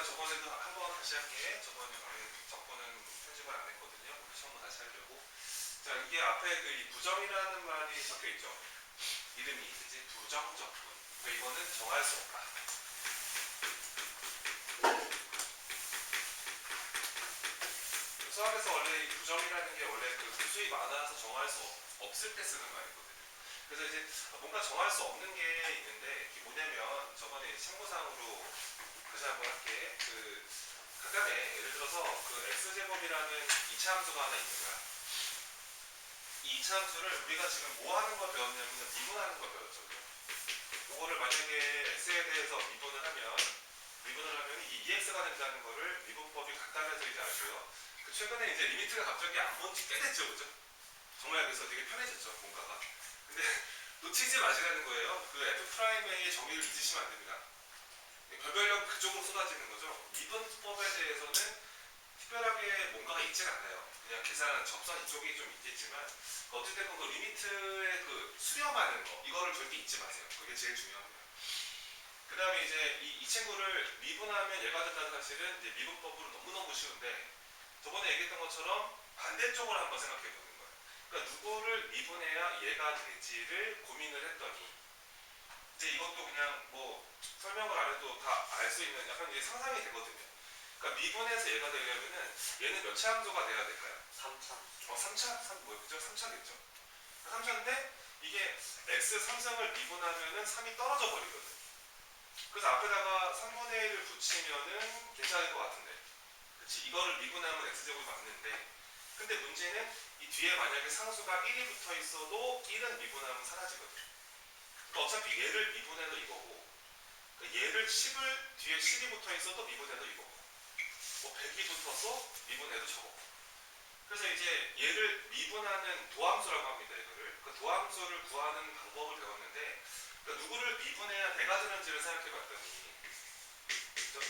저번에도 한번 다시 할게. 저번에 적분은 편집을 안 했거든요. 우리 처음 다시 하려고. 자, 이게 앞에 그 이 부정이라는 말이 적혀 있죠. 이름이 이제 부정적분. 이거는 정할 수 없다. 수학에서 원래 이 부정이라는 게 원래 그 수이 많아서 정할 수 없을 때 쓰는 말이거든요. 그래서 이제 뭔가 정할 수 없는 게 있는데 이게 뭐냐면 저번에 참고사항으로 다시 한번 할게. 그 각각의 예를 들어서 그 x제곱이라는 이차 함수가 하나 있는 거야. 이 이차 함수를 우리가 지금 뭐 하는 걸 배웠냐면 미분하는 걸 배웠죠. 그거를 만약에 x에 대해서 미분을 하면 이게 2x가 된다는 거를 미분법이 간단해서 이제 알고요. 그 최근에 이제 리미트가 갑자기 안 본 지 꽤 됐죠, 그죠? 정말 그래서 되게 편해졌죠, 뭔가가. 근데 놓치지 마시라는 거예요. 그 f'의 정의를 잊으시면 안 됩니다. 결별력 그쪽으로 쏟아지는 거죠. 미분법에 대해서는 특별하게 뭔가가 있진 않아요. 그냥 계산 접선 이쪽이 좀 있겠지만 어쨌든 그 리미트의 그 수렴하는 거 이거를 절대 잊지 마세요. 그게 제일 중요합니다. 그 다음에 이제 이 친구를 미분하면 얘가 된다는 사실은 이제 미분법으로 너무너무 쉬운데 저번에 얘기했던 것처럼 반대쪽을 한번 생각해 보는 거예요. 그러니까 누구를 미분해야 얘가 되지를 고민을 했더니 이제 이것도 그냥 뭐 설명을 안 해도 다 알 수 있는 약간 이게 상상이 되거든요. 그러니까 미분해서 얘가 되려면은 얘는 몇 차 함수가 돼야 될까요? 3차. 3차? 뭐였죠? 3차겠죠. 3차인데 이게 x 3승을 미분하면은 3이 떨어져 버리거든. 그래서 앞에다가 3분의 1을 붙이면은 괜찮을 것 같은데. 그치? 이거를 미분하면 x제곱이 맞는데 근데 문제는 이 뒤에 만약에 상수가 1이 붙어 있어도 1은 미분하면 사라지거든. 그러니까 어차피 얘를 미분해도 이거고 그러니까 얘를 10을 뒤에 10이 붙어 있어도 미분해도 이거고 뭐 100이 붙어서 미분해도 저거고 그래서 이제 얘를 미분하는 도함수라고 합니다. 이거를 그 도함수를 구하는 방법을 배웠는데 그러니까 누구를 미분해야 내가 되는지를 생각해 봤더니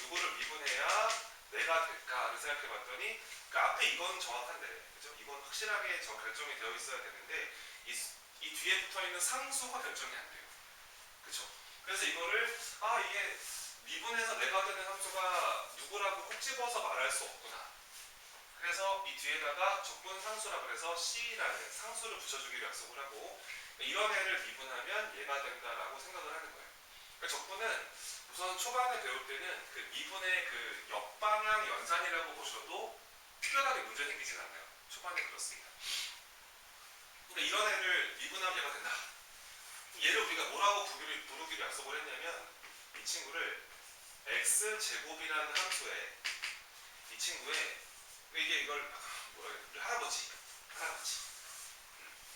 누구를 미분해야 내가 될까를 생각해 봤더니 그러니까 앞에 이건 정확한데 그죠? 이건 확실하게 결정이 되어 있어야 되는데 이 뒤에 붙어 있는 상수가 결정이 안 돼요. 그쵸? 그래서 이거를 이게 미분해서 내가 되는 함수가 누구라고 꼭 집어서 말할 수 없구나. 그래서 이 뒤에다가 적분 상수라고 해서 C라는 상수를 붙여주기로 약속을 하고 이런 애를 미분하면 얘가 된다라고 생각을 하는 거예요. 그러니까 적분은 우선 초반에 배울 때는 그 미분의 그 역방향 연산이라고 보셔도 특별하게 문제 생기진 않아요. 초반에 그렇습니다. 그러니까 이런 애를 미분하면 얘가 된다. 얘를 우리가 뭐라고 부르기로 약속을 했냐면 이 친구를 x제곱이라는 함수에 이 친구의 이게 이걸 뭐라 해야 돼? 할아버지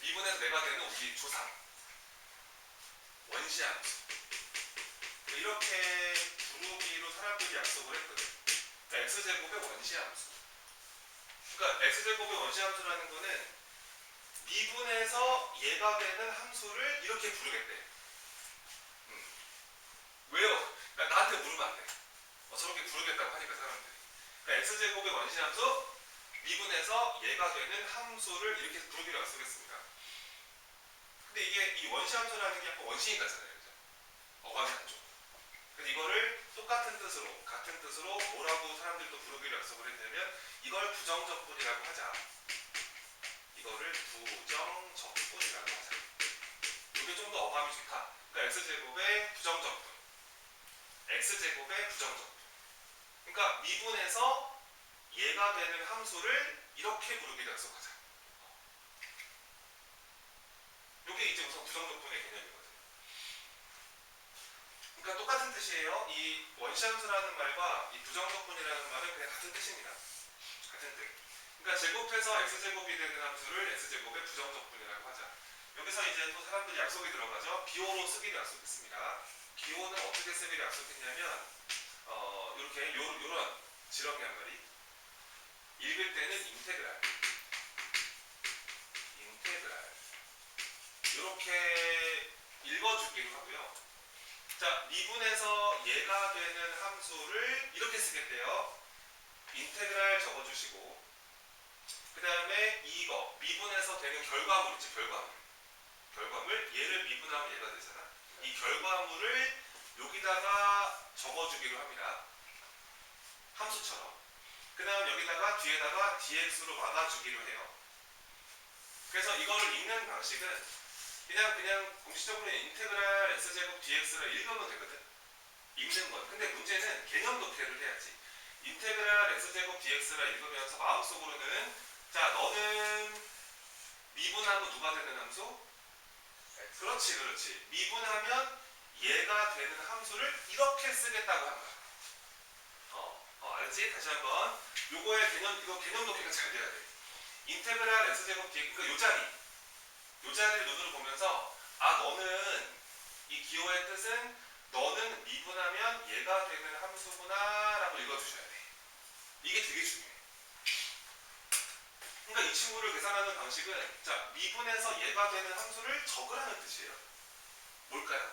미분해서 내가 되는 우리 조상 원시함수 이렇게 부르기로 사람들이 약속을 했거든. 그러니까 x제곱의 원시함수 그러니까 x제곱의 원시함수라는 거는 미분해서 얘가 되는 함수를 이렇게 부르겠대. 왜요? 그러니까 나한테 물으면 안 돼. 저렇게 부르겠다고 하니까 사람들이. 그러니까 x제곱의 원시함수 미분해서 얘가 되는 함수를 이렇게 부르기로 약속했습니다. 근데 이게 이 원시함수라는 게 약간 원시인 같잖아요. 그죠? 어감이 안 좋고. 그래서 이거를 똑같은 뜻으로 같은 뜻으로 뭐라고 사람들이 또 부르기로 약속을 했냐면 이걸 부정적분이라고 하자. 이거를 부정적분이라고 하자. 이게 좀 더 어감이 좋다. 그러니까 x제곱의 부정적분 x제곱의 부정적분 그러니까 미분해서 얘가 되는 함수를 이렇게 부르기로 약속하자. 이게 이제 우선 부정적분의 개념이거든요. 그러니까 똑같은 뜻이에요. 이 원시함수라는 말과 이 부정적분이라는 말은 그냥 같은 뜻입니다. 같은 뜻. 그러니까 제곱해서 x제곱이 되는 함수를 x제곱의 부정적분이라고 하자. 여기서 이제 또 사람들이 약속이 들어가죠. 비호로 쓰기로 약속했습니다. 비호는 어떻게 쓰기로 약속했냐면 이렇게 요런 지렁이 한 마리 읽을 때는 인테그랄 이렇게 읽어주기로 하고요. 자, 미분해서 얘가 되는 함수를 이렇게 쓰겠대요. 인테그랄 적어주시고 그 다음에 이거 미분해서 되는 결과물 있지. 결과물 얘를 미분하면 얘가 되잖아. 이 결과물을 여기다가 적어주기로 합니다. 함수처럼. 그 다음 여기다가 뒤에다가 dx로 막아주기로 해요. 그래서 이거를 읽는 방식은 그냥 공식적으로 인테그랄 x제곱 dx를 읽으면 되거든. 읽는 건. 근데 문제는 개념 독해를 해야지. 인테그랄 x제곱 dx를 읽으면서 마음속으로는 자 너는 미분하면 누가 되는 함수? 그렇지. 미분하면 얘가 되는 함수를 이렇게 쓰겠다고 한 거야. 알았지? 다시 한번. 요거의 이거 개념 독해가 잘 돼야 돼. 인테그랄 x제곱 dx, 그러니까 요 자리를 눈으로 보면서 너는 이 기호의 뜻은 너는 미분하면 얘가 되는 함수구나 라고 읽어주셔야 돼. 이게 되게 중요해. 그러니까 이 친구를 계산하는 방식은 자 미분해서 얘가 되는 함수를 적으라는 뜻이에요. 뭘까요?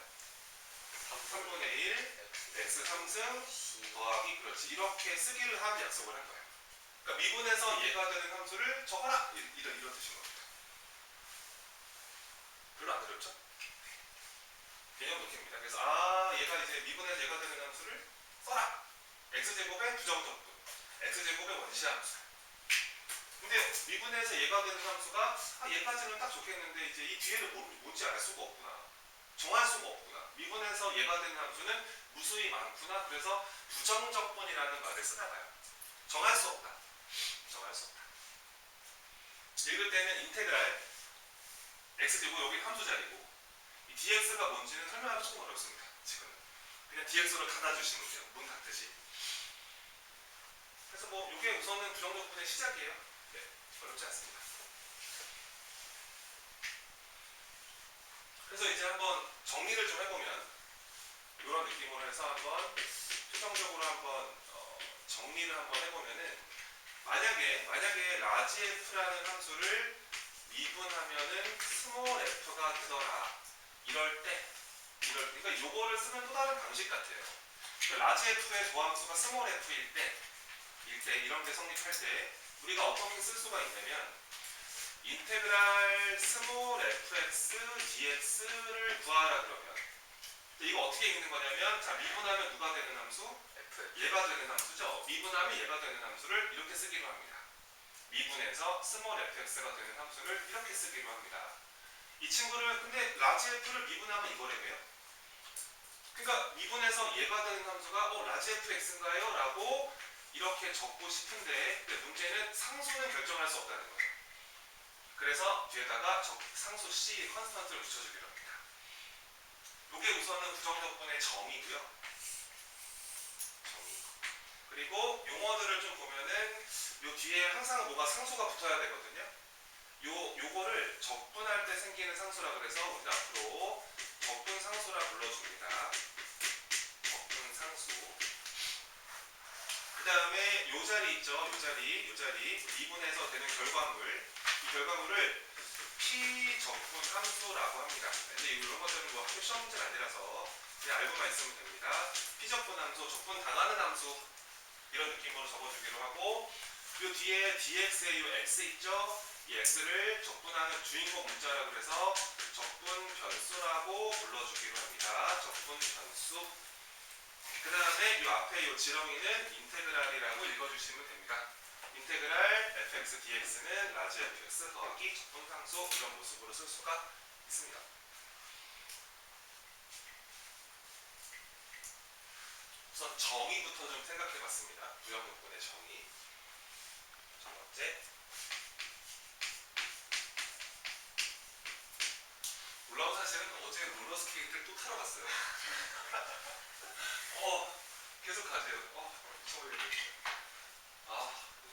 3분의 1 x 3승 더하기 그렇지. 이렇게 쓰기를 하는 약속을 한 거예요. 그러니까 미분해서 얘가 되는 함수를 적어라 이런 뜻인 겁니다. 별로 안 어렵죠? 개념 독해입니다. 그래서 얘가 이제 미분해서 얘가 되는 함수를 써라. x제곱의 부정적분, x제곱의 원시 함수. 근데 미분해서 얘가 되는 함수가 얘까지는 딱 좋겠는데 이제 이 뒤에는 뭔지 알 수가 없구나. 정할 수가 없구나. 미분해서 얘가 되는 함수는 무수히 많구나. 그래서 부정적분이라는 말을 쓰나봐요. 정할 수 없다. 읽을 때는 인테그랄 x제곱 여기 함수 자리고 이 dx가 뭔지는 설명하기 조금 어렵습니다. 지금은 그냥 dx를 갖다주시면 돼요. 문 닫듯이. 그래서 이게 우선은 부정적분의 시작이에요. 네, 어렵지 않습니다. 그래서 이제 한번 정리를 좀 해보면 이런 느낌으로 해서 한번 최종적으로 한번 정리를 한번 해보면은 만약에 라지 f라는 함수를 미분하면은 스몰 f가 되더라. 이럴 때 그러니까 요거를 쓰는 또 다른 방식 같아요. 그러니까 라지 f의 도함수가 스몰 f일 때 이런 게 성립할 때 우리가 어떻게 쓸 수가 있냐면 인테그랄 스몰 fx dx를 구하라 그러면 이거 어떻게 읽는 거냐면 자 미분하면 누가 되는 함수? 얘가 되는 함수죠. 미분하면 얘가 되는 함수를 이렇게 쓰기로 합니다. 미분해서 스몰 fx가 되는 함수를 이렇게 쓰기로 합니다. 이 친구를 근데 라지 f를 미분하면 이거래요. 그러니까 미분해서 얘가 되는 함수가 라지 fx인가요? 라고 이렇게 적고 싶은데 근데 문제는 상수는 결정할 수 없다는 거예요. 그래서 뒤에다가 상수 c 컨스턴트를 붙여주기로 합니다. 이게 우선은 부정적분의 정의고요. 그리고 용어들을 좀 보면은 요 뒤에 항상 뭐가 상수가 붙어야 되거든요. 요거를 적분할 때 생기는 상수라 그래서 우리 앞으로 적분 상수라 불러줍니다. 적분 상수. 그 다음에 요 자리 있죠. 요 자리 미분해서 되는 결과물. 이 결과물을 p 적분 함수라고 합니다. 근데 이런 것들은 학교 시험 문제는 아니라서 그냥 알고만 있으면 됩니다. p 적분 함수, 적분 당하는 함수 이런 느낌으로 적어주기로 하고 요 뒤에 dx에 요 x 있죠? 이 x를 적분하는 주인공 문자라고 그래서 적분 변수라고 불러주기로 합니다. 적분 변수. 그 다음에 요 앞에 요 지렁이는 인테그랄이라고 읽어주시면 됩니다. 인테그랄 fx dx는 라지 fx 더하기 적분 상수 이런 모습으로 쓸 수가 있습니다. 우선 정의부터 좀 생각해봤습니다. 부정적분의 정의. 첫 번째. 놀라운 사실은 어제 롤러스케이트를 또 타러 갔어요. 계속 가세요. 미쳐버리겠네.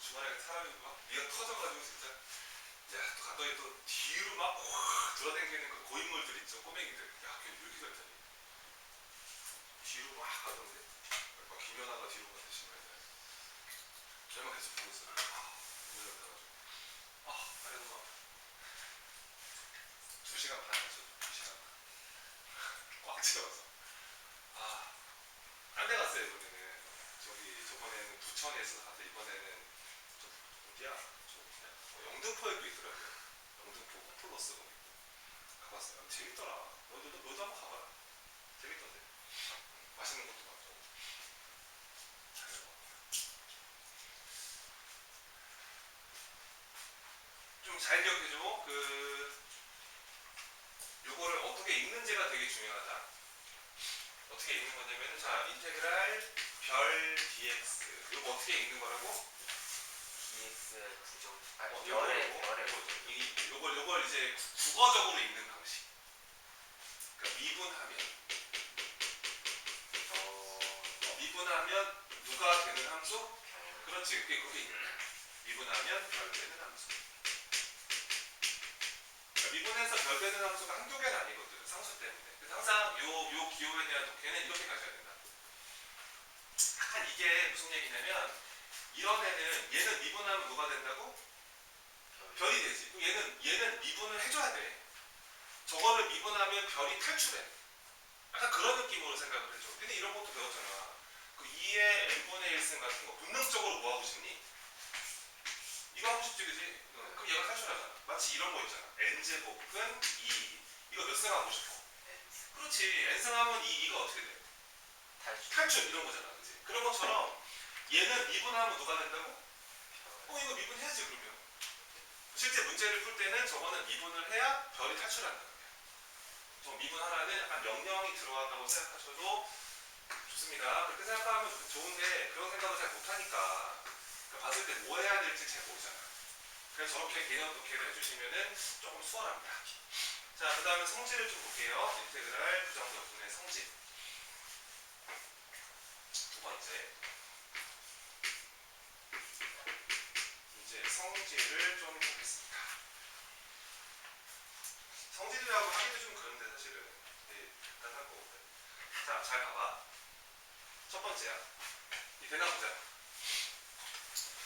주말에 사람이 막 위가 터져가지고 진짜 또 갔더니 또 뒤로 막 돌아다니는 그 고인물들 있죠. 꼬맹이들. 그게 왜 이렇게 됐더니 뒤로 막 가던데 막 김연아가 뒤로 가듯이 말이야. 저희만 계속 보고 있어요. 김연아 가가지고 그래도 막 2시간 반 했죠. 2시간 꽉 채워서 딴 데 갔어요. 이번에는 저번에는 부천에서 갔다 이번에는 어디야? 영등포에도 있더라고요. 영등포 홈플러스 가봤어요. 재밌더라. 너도 한번 가봐라. 재밌던데. 맛있는 것도 많고 잘 먹어요. 잘 기억해줘. 요거를 어떻게 읽는지가 되게 중요하다. 어떻게 읽는 거냐면, 자, 인테그랄 별 dx. 이거 어떻게 읽는 거라고? dx 부정 요걸 이제 국어적으로 읽는 방식. 그러니까 미분하면 누가 되는 함수? 그렇지, 그게 있는 거야. 미분하면 별 되는 함수. 그러니까 미분해서 별 되는 함수가 한두 개는 아니거든, 상수 때문에. 그래서 항상 요 기호에 대한 독해는 이렇게 가셔야 된다. 약간 이게 무슨 얘기냐면, 이런 얘는 미분하면 누가 된다고? 별이 되지. 그럼 얘는 미분을 해줘야 돼. 저거를 미분하면 별이 탈출해. 약간 그런 느낌으로 생각을 해줘. 근데 이런 것도 배웠잖아. 그 2의 n분의 1승 같은 거 본능적으로 뭐 하고 싶니? 이거 하고 싶지, 그지? 그럼 얘가 탈출하잖아. 마치 이런 거 있잖아. n제곱은 2. 이거 몇 승 하고 싶어? 그렇지. n승 하면 2가 어떻게 돼? 탈출 이런 거잖아, 그지? 그런 것처럼 얘는 미분하면 누가 된다고? 이거 미분해야지 그러면. 실제 문제를 풀 때는 저거는 미분을 해야 별이 탈출한다는 거야. 저 미분 하나는 약간 명령이 들어간다고 생각하셔도 좋습니다. 그렇게 생각하면 좋은데 그런 생각을 잘 못하니까 봤을 때 뭐 해야 될지 잘 모르잖아. 그래서 저렇게 개념 독해를 해주시면은 조금 수월합니다. 자, 그 다음에 성질을 좀 볼게요. 인테그랄 부정적분의 성질. 두 번째. 이제 성질을 좀 보겠습니다. 성질이라고 하기도 좀 그런데 사실은 간단한 거거든. 자, 잘 봐봐. 첫 번째야. 이 되나 보자.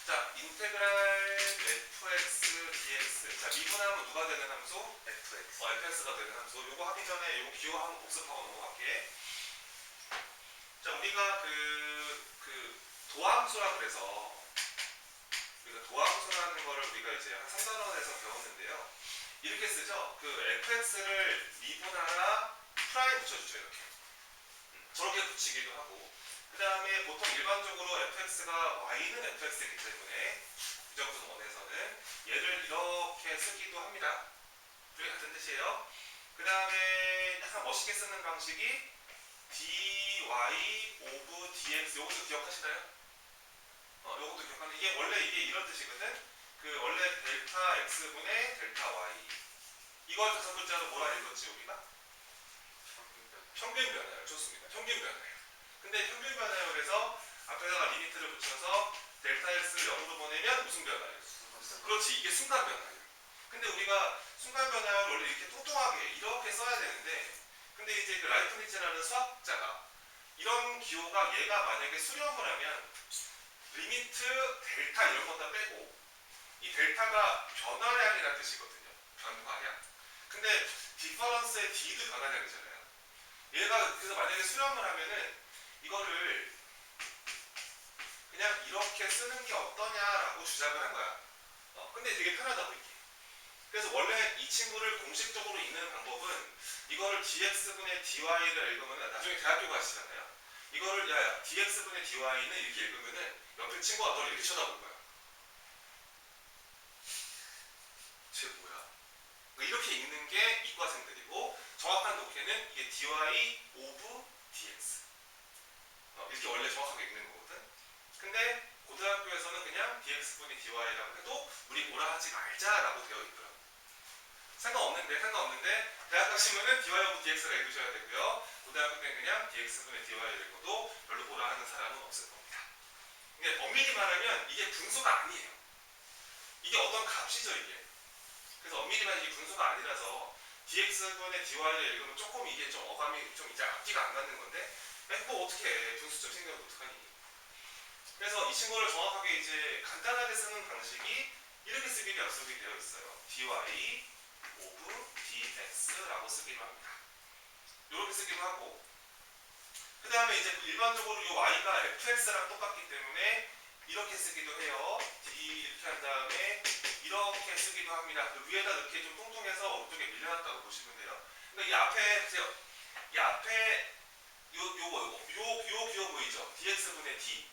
자, 인테그랄 fx dx. 자, 미분하면 누가 되는 함수? fx. fx가 되는 함수. 요거 하기 전에 요거 기호 한번 복습하고 넘어갈게. 자, 우리가 도함수라 그래서 우리가 도함수라는 거를 우리가 이제 한 3단원에서 배웠는데요. 이렇게 쓰죠. fx를 미분하나 프라임 붙여주죠, 이렇게. 저렇게 붙이기도 하고. 그 다음에 보통 일반적으로 fx가 y는 fx이기 때문에 부정분 원에서는 얘를 이렇게 쓰기도 합니다. 둘이 같은 뜻이에요. 그 다음에 약간 멋있게 쓰는 방식이 dy 오브 dx. 요것도 기억하시나요? 요것도 기억하는 이게 원래 이게 이런 뜻이거든. 원래 델타 x분의 델타 y. 이걸 다섯 글자로 뭐라 읽었지 우리가? 평균 변화율. 좋습니다. 평균 변화율. 근데 평균 변화율에서 앞에다가 리미트를 붙여서 델타 x를 0으로 보내면 무슨 변화율? 그렇지, 이게 순간 변화율. 근데 우리가 순간 변화율을 원래 이렇게 뚱뚱하게 이렇게 써야 되는데, 근데 이제 그 라이프니츠라는 수학자가 이런 기호가 얘가 만약에 수렴을 하면 리미트 델타 이런 거 다 빼고 이 델타가 변화량이라는 뜻이거든요. 변화량. 근데 디퍼런스의 d도 변화량이잖아요. 얘가 그래서 만약에 수렴을 하면은 이거를 그냥 이렇게 쓰는 게 어떠냐라고 주장을 한 거야. 근데 되게 편하다고 이게. 그래서 원래 이 친구를 공식적으로 읽는 방법은 이거를 dx분의 dy를 읽으면 나중에 대학교 가시잖아요. 이거를 야 dx분의 dy는 이렇게 읽으면은 옆에 친구가 널 이렇게 쳐다볼 거야. 쟤 뭐야? 이렇게 읽는 게 이과생들이고 정확한 독해는 이게 dy 오브 dx. 이렇게 원래 정확하게 읽는 거거든. 근데 고등학교에서는 그냥 dx분의 dy라고 해도 우리 뭐라 하지 말자라고 되어 있더라고. 상관없는데 대학 가시면은 dy 오브 dx가 읽으셔야 되고요. 고등학교 때는 그냥 dx분의 dy를 읽어도 별로 뭐라 하는 사람은 없을 겁니다. 근데 엄밀히 말하면 이게 분수가 아니에요. 이게 어떤 값이죠 이게. 그래서 엄밀히 말하면 이게 분수가 아니라서 dx분의 dy를 읽으면 조금 이게 좀 어감이 좀 이제 앞뒤가 안 맞는 건데 뭐 어떻게 해. 분수 좀 생겨도 어떡하니. 그래서 이 친구를 정확하게 이제 간단하게 쓰는 방식이 이렇게 쓰기로 약속이 되어 있어요. dy 오브 dx라고 쓰기로 합니다. 이렇게 쓰기로 하고 그 다음에 이제 일반적으로 이 y가 fx랑 똑같기 때문에 이렇게 쓰기도 해요. 이렇게 한 다음에 이렇게 쓰기도 합니다. 그 위에다 이렇게 좀 뚱뚱해서 오른쪽에 밀려났다고 보시면 돼요. 그러니까 이 앞에 보세요. 이 앞에 요 기호 보이죠? dx분의 d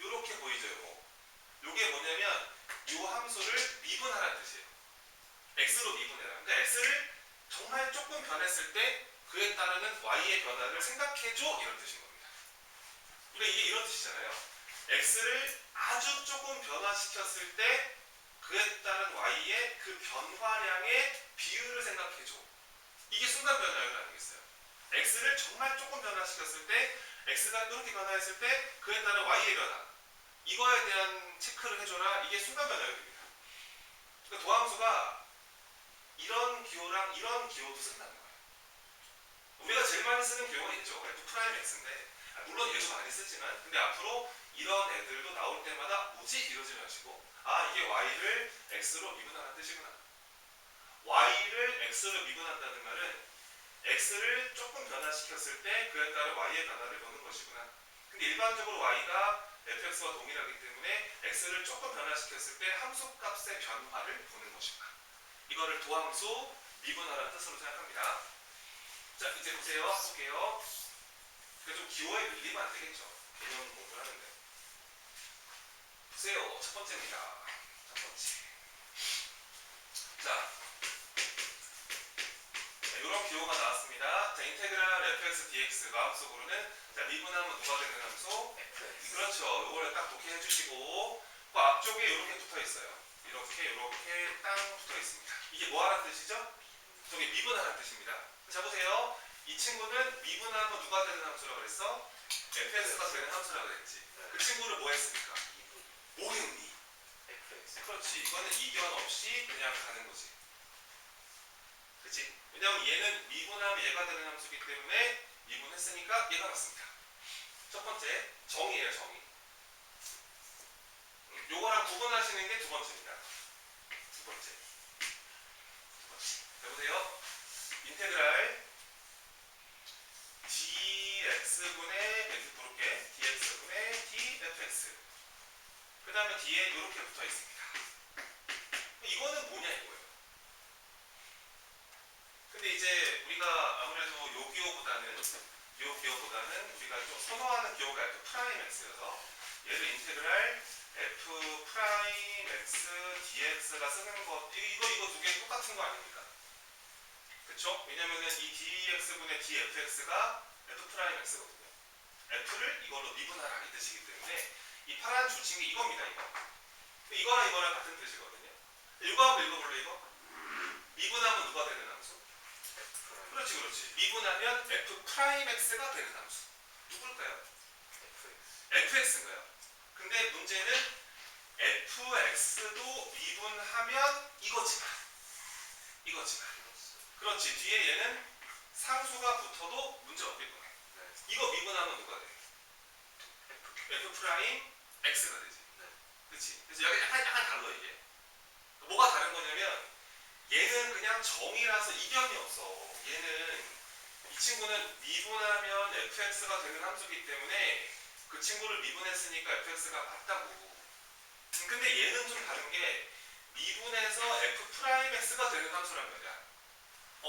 요렇게 보이죠? 요게 뭐냐면 요 함수를 미분하라는 뜻이에요. x로 미분해라. 그러니까 x를 정말 조금 변했을 때 그에 따르는 y의 변화를 생각해줘 이런 뜻인 겁니다. 그러니까 이게 이런 뜻이잖아요. x를 아주 조금 변화시켰을 때 그에 따른 y의 그 변화량의 비율을 생각해줘. 이게 순간 변화율 아니겠어요? x를 정말 조금 변화시켰을 때 x가 이렇게 변화했을 때 그에 따른 y의 변화 이거에 대한 체크를 해줘라. 이게 순간 변화율입니다. 그러니까 도함수가 이런 기호랑 이런 기호도 쓴다는 거예요. 우리가 제일 많이 쓰는 기호가 있죠. f'x인데 물론 얘도 많이 쓰지만 근데 앞으로 이런 애들도 나올 때마다 뭐지? 이러지 마시고 아 이게 y를 x로 미분하는 뜻이구나. y를 x로 미분한다는 말은 x를 조금 변화시켰을 때 그에 따른 y의 변화를 보는 것이구나. 근데 일반적으로 y가 fx와 동일하기 때문에 x를 조금 변화시켰을 때 함수값의 변화를 보는 것이구나. 이거를 도함수 미분하라는 뜻으로 생각합니다. 자 이제 보세요. 볼게요. 좀 기호에 밀리면 안 되겠죠. 개념 공부를 하는데. 보세요. 첫 번째입니다. 첫 번째. 자, 이런 기호가 나왔습니다. 자, 인테그랄 fx dx 마음속으로는 자, 미분하면 누가 되는 함수? fx. 그렇죠. 이걸 딱 독해해 주시고 그 앞쪽에 이렇게 붙어 있어요. 이렇게 땅 붙어 있습니다. 이게 뭐 하는 뜻이죠? 저게 미분하는 뜻입니다. 자, 보세요. 이 친구는 미분하면 누가 되는 함수라고 그랬어? fx가 되는 함수라고 그랬지. 그 친구를 뭐 했습니까? 뭐 했니? fx. 그렇지. 이거는 이견 없이 그냥 가는 거지. 그치? 왜냐면 얘는 미분하면 얘가 되는 함수이기 때문에 미분했으니까 얘가 맞습니다. 첫 번째, 정의예요, 정의. 요거랑 구분하시는 게 두 번째입니다. 두 번째. 해보세요. 인테그랄 dx분의 이렇게 부를게. dx분의 dfx. 그 다음에 뒤에 이렇게 붙어 있습니다. 이거는 뭐냐 이거예요. 근데 이제 우리가 아무래도 요 기호보다는 우리가 좀 선호하는 기호가 f'x여서 얘를 인테그랄 f'x dx가 쓰는 거 이거 두 개 똑같은 거 아닙니까? 그쵸? 왜냐면은 이 dx분의 dfx가 f'x거든요. f를 이걸로 미분하라 이 뜻이기 때문에 이 파란 줄친 게 이겁니다. 이거랑 이거랑 같은 뜻이거든요. 이거 한번 읽어볼래 이거? 미분하면 누가 되는 함수? 그렇지. 미분하면 f'x가 되는 함수. 누굴까요? fx인가요? 근데 문제는 fx도 미분하면 이거지만. 그렇지. 뒤에 얘는 상수가 붙어도 문제 없겠구나. 이거 미분하면 누가 돼? f'x가 되지. 그렇지. 그래서 약간 달라 이게. 뭐가 다른 거냐면 얘는 그냥 정이라서 이견이 없어. 얘는 이 친구는 미분하면 fx가 되는 함수이기 때문에 그 친구를 미분했으니까 fx가 맞다고. 근데 얘는 좀 다른 게 미분해서 f'x가 되는 함수란 말이야.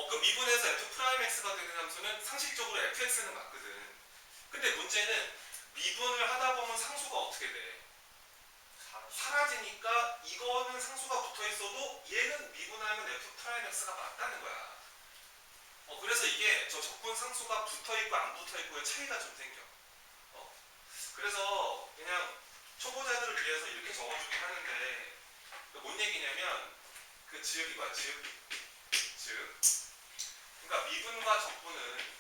그 미분해서 f'x가 되는 함수는 상식적으로 fx는 맞거든. 근데 문제는 미분을 하다 보면 상수가 어떻게 돼? 사라지니까 이거는 상수가 붙어 있어도 얘는 미분하면 f'x가 맞다는 거야. 그래서 이게 저 적분 상수가 붙어 있고 안 붙어 있고의 차이가 좀 생겨. 그래서 그냥 초보자들을 위해서 이렇게 적어주긴 하는데 뭔 얘기냐면 그 즉 이거야. 즉. 그러니까 미분과 적분은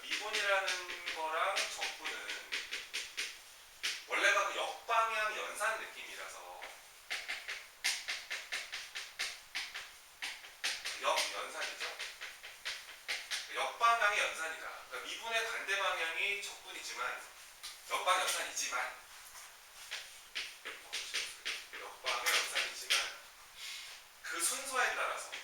미분이라는 거랑 적분은 원래가 그 역방향 연산 느낌이라서 역연산이죠. 역방향의 연산이다. 그러니까 미분의 반대 방향이 적분이지만 역방 연산이지만 역방의 연산이지만 그 순서에 따라서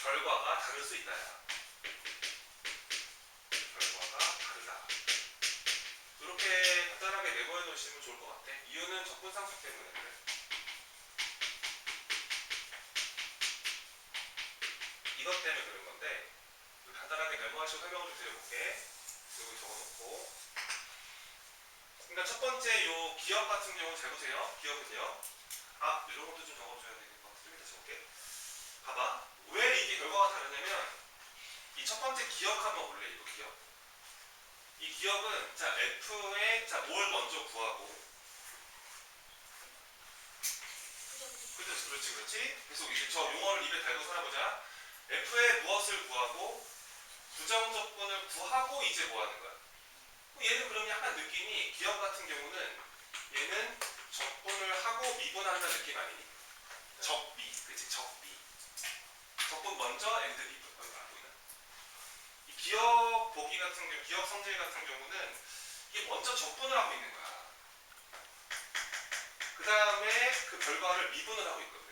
결과가 다를 수 있다. 결과가 다르다. 이렇게 간단하게 내보여 놓으시면 좋을 것 같아. 이유는 적분상수 때문에 그래. 이것 때문에 그런 건데 간단하게 메모하시고 설명을 좀 드려볼게. 여기 적어놓고 그러니까 첫 번째 요 기억 같은 경우 잘 보세요. 기억은요. 아, 이런 것도 좀 적어줘야 되겠다. 좀 이따 적을게. 봐봐. 왜 이게 결과가 다르냐면 이 첫 번째 기억 한번 볼래, 이거 기억. 이 기억은 자 F의 자 뭘 먼저 구하고 그렇지 그렇지 그렇지. 계속 이제 저 용어를 입에 달고 살아보자. F의 무엇을 구하고 부정적분을 구하고 이제 뭐 하는 거야? 얘는 그럼 약간 느낌이 기억 같은 경우는 얘는 적분을 하고 미분한다는 느낌 아니니? 적비, 그치 적비. 적분 먼저 엔드 미분. 안 보이나? 이 기억 보기 같은 경우, 기억 성질 같은 경우는 이게 먼저 적분을 하고 있는 거야. 그 다음에 그 결과를 미분을 하고 있거든.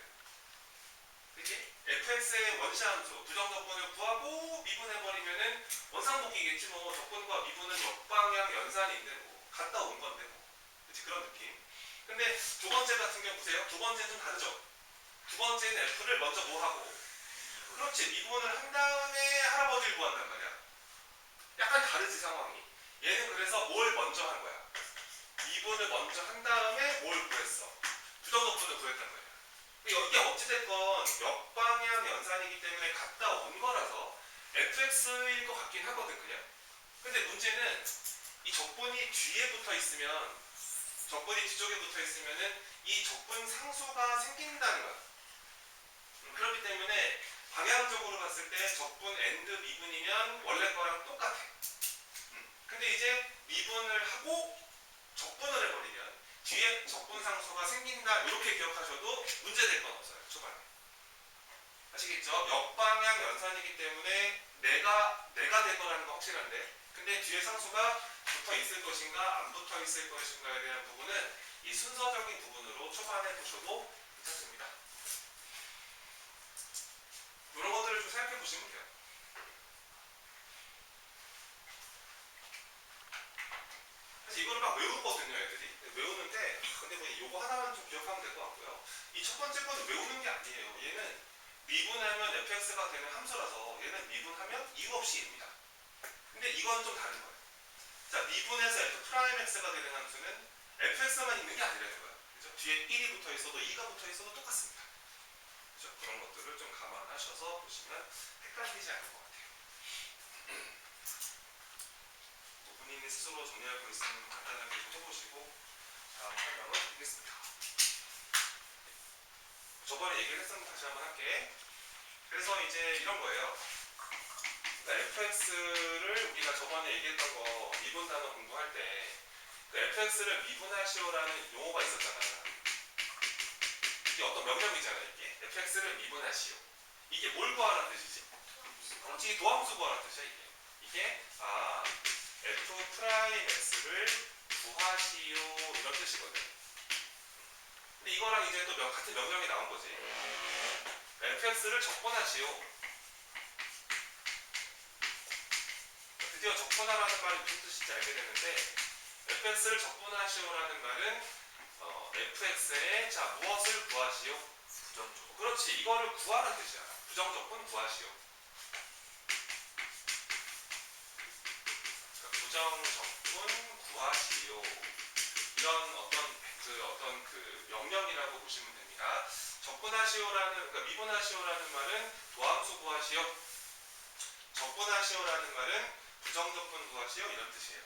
그치? fx의 원시함수 부정적분을 구하고 미분해버리면은 원상복귀겠지 뭐. 적분과 미분은 역방향 연산인데 뭐 갔다 온 건데 뭐. 그치? 그런 느낌. 근데 두 번째 같은 경우 보세요. 두 번째는 좀 다르죠. 두 번째는 f를 먼저 뭐 하고 그렇지 미분을 한 다음에 할아버지를 구한단 말이야. 약간 다르지 상황이. 얘는 그래서 뭘 먼저 한 거야. 미분을 먼저 한 다음에 뭘 구했어. 부정적분을 구했단 말이야. 이게 어찌됐건 역방향 연산이기 때문에 갔다 온 거라서 fx일 것 같긴 하거든 그냥. 근데 문제는 이 적분이 뒤에 붙어 있으면 적분이 뒤쪽에 붙어 있으면은 이 적분 상수가 생긴다는 거야. 그렇기 때문에 방향적으로 봤을 때 적분 엔드 미분이면 원래 거랑 똑같아. 근데 이제 미분을 하고 적분을 해버리면 뒤에 적분 상수가 생긴다 이렇게 기억하셔도 문제될 건 없어요. 초반에. 아시겠죠? 역방향 연산이기 때문에 내가 될 거라는 거 확실한데 근데 뒤에 상수가 붙어 있을 것인가 안 붙어 있을 것인가에 대한 부분은 이 순서적인 부분으로 초반에 보셔도 괜찮습니다. 이런 것들을 좀 생각해 보시면 돼요. 사실 이거를 막 외우거든요, 애들이. 외우는데 근데 뭐 요거 하나만 좀 기억하면 될 것 같고요. 이 첫 번째 거는 외우는 게 아니에요. 얘는 미분하면 fx가 되는 함수라서 얘는 미분하면 이유 없이 1입니다. 근데 이건 좀 다른 거예요. 자, 미분해서 f'x가 되는 함수는 fx만 있는 게 아니라는 거예요. 그죠? 뒤에 1이 붙어 있어도 2가 붙어 있어도 똑같습니다. 그죠? 그런 것들을 좀 감안하셔서 보시면 헷갈리지 않을 것 같아요. 본인이 스스로 정리하고 있으면 간단하게 좀 해보시고 다음 설명을 드리겠습니다. 저번에 얘기를 했었는데 다시 한번 할게. 그래서 이제 이런 거예요. 그러니까 fx를 우리가 저번에 얘기했던 거 미분 단어 공부할 때 그 fx를 미분하시오라는 용어가 있었잖아. 이게 어떤 명령이잖아. 이게 fx를 미분하시오. 이게 뭘 구하라는 뜻이지? 그렇지, 도함수 구하라는 뜻이야. 이게 f'(x)를 구하시오 이런 뜻이거든. 근데 이거랑 이제 또 같은 명령이 나온 거지. fx를 적분하시오. 드디어 적분하라는 말이 무슨 뜻인지 알게 되는데 fx를 적분하시오라는 말은 fx에 자 무엇을 구하시오? 부정적분. 그렇지, 이거를 구하라는 뜻이야. 부정적분 구하시오. 그러니까 부정적분 구하시오. 이런 어떤 그 명령이라고 보시면 됩니다. 적분하시오라는 그러니까 미분하시오라는 말은 도함수 구하시오. 적분하시오라는 말은 부정적분 구하시오 이런 뜻이에요.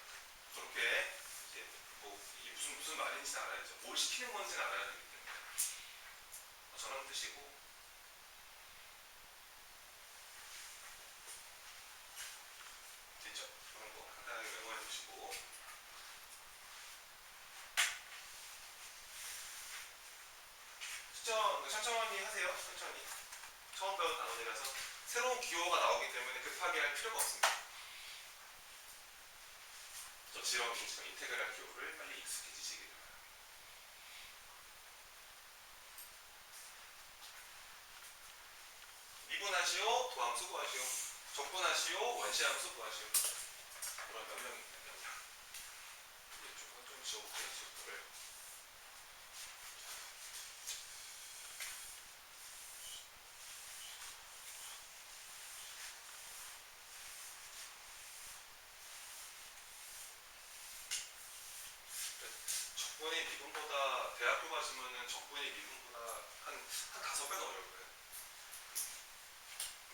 그렇게 이제 뭐 이게 무슨 말인지 알아야죠. 뭘 시키는 건지는 알아야 되기 때문에 저런 뜻이고. 됐죠? 그런 거 간단하게 메모해 두시고 천천히 하세요. 천천히. 처음 배운 단원이라서 새로운 기호가 나오기 때문에 급하게 할 필요가 없습니다. 저 지렁이, 인테그랄 기호를 빨리 익숙해지시기 바랍니다. 미분하시오, 도함수 구하시오. 적분하시오, 원시함수 구하시오. 그런 명령입니다. 명령. 이쪽은 좀 지워볼게요. 지우를. 대학교 가시면은 적분이 미분보다 한 5배가 어려울 거예요.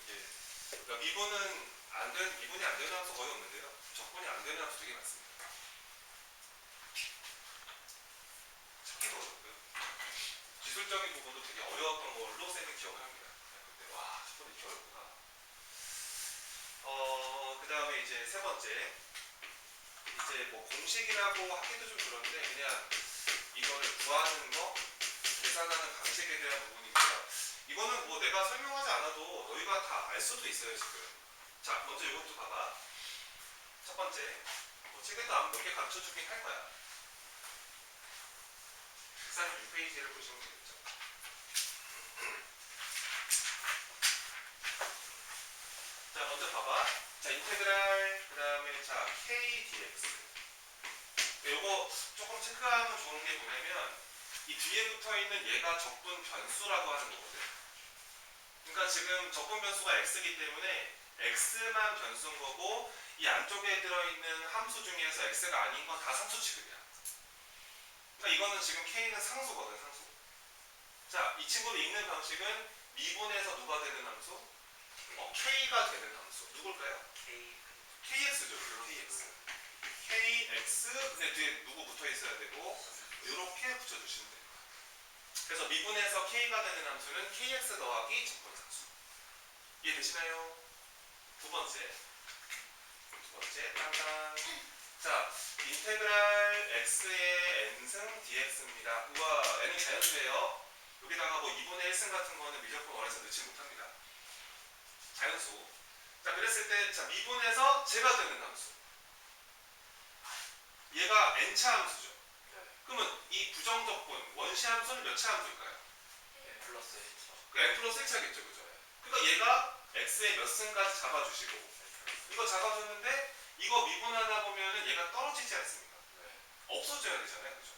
이게 그러니까 미분이 안 되는 함수 거의 없는데요. 적분이 안 되는 함수 되게 많습니다. 찾기도 어렵고요. 기술적인 부분도 되게 어려웠던 걸로 쌤이 기억을 합니다. 그때 와, 적분이 이렇게 어렵구나. 그 다음에 이제 세 번째. 이제 뭐 공식이라고 하기도 좀 그런데 그냥 이거를 구하는 거, 계산하는 방식에 대한 부분이고요. 이거는 뭐 내가 설명하지 않아도 너희가 다 알 수도 있어요, 지금. 자, 먼저 이것도 봐봐. 첫 번째. 뭐 책에도 아마 몇 개 가르쳐 주긴 할 거야. 136페이지를 보시면 되겠죠. 자, 먼저 봐봐. 자, 인테그랄, 그 다음에 자, k dx. 요거 조금 체크하면 좋은 게 뭐냐면 이 뒤에 붙어 있는 얘가 적분 변수라고 하는 거거든. 그러니까 지금 적분 변수가 x이기 때문에 x만 변수인 거고 이 안쪽에 들어있는 함수 중에서 x가 아닌 건 다 상수 취급이야. 그러니까 이거는 지금 k는 상수거든, 상수. 자, 이 친구를 읽는 방식은 미분에서 누가 되는 함수? k가 되는 함수. 누굴까요? kx죠, kx. kx, 근데 뒤에 누구 붙어 있어야 되고 이렇게 붙여주시면 돼요. 그래서 미분에서 k가 되는 함수는 kx 더하기 적분상수. 이해되시나요? 두 번째, 땅땅. 자, 인테그랄 x의 n승 dx입니다. 우와, n은 자연수예요. 여기다가 뭐 2분의 1승 같은 거는 미적분 원에서 넣지 못합니다. 자연수. 자, 그랬을 때, 자, 미분에서 제가 되는 함수. 얘가 n차 함수죠. 그러면 이 부정적분, 원시 함수는 몇 차 함수일까요? n 플러스 1차. 그 n 플러스 1차겠죠, 그죠? 그러니까 얘가 x의 몇 승까지 잡아주시고, 이거 잡아줬는데, 이거 미분하다 보면은 얘가 떨어지지 않습니까? 없어져야 되잖아요, 그죠?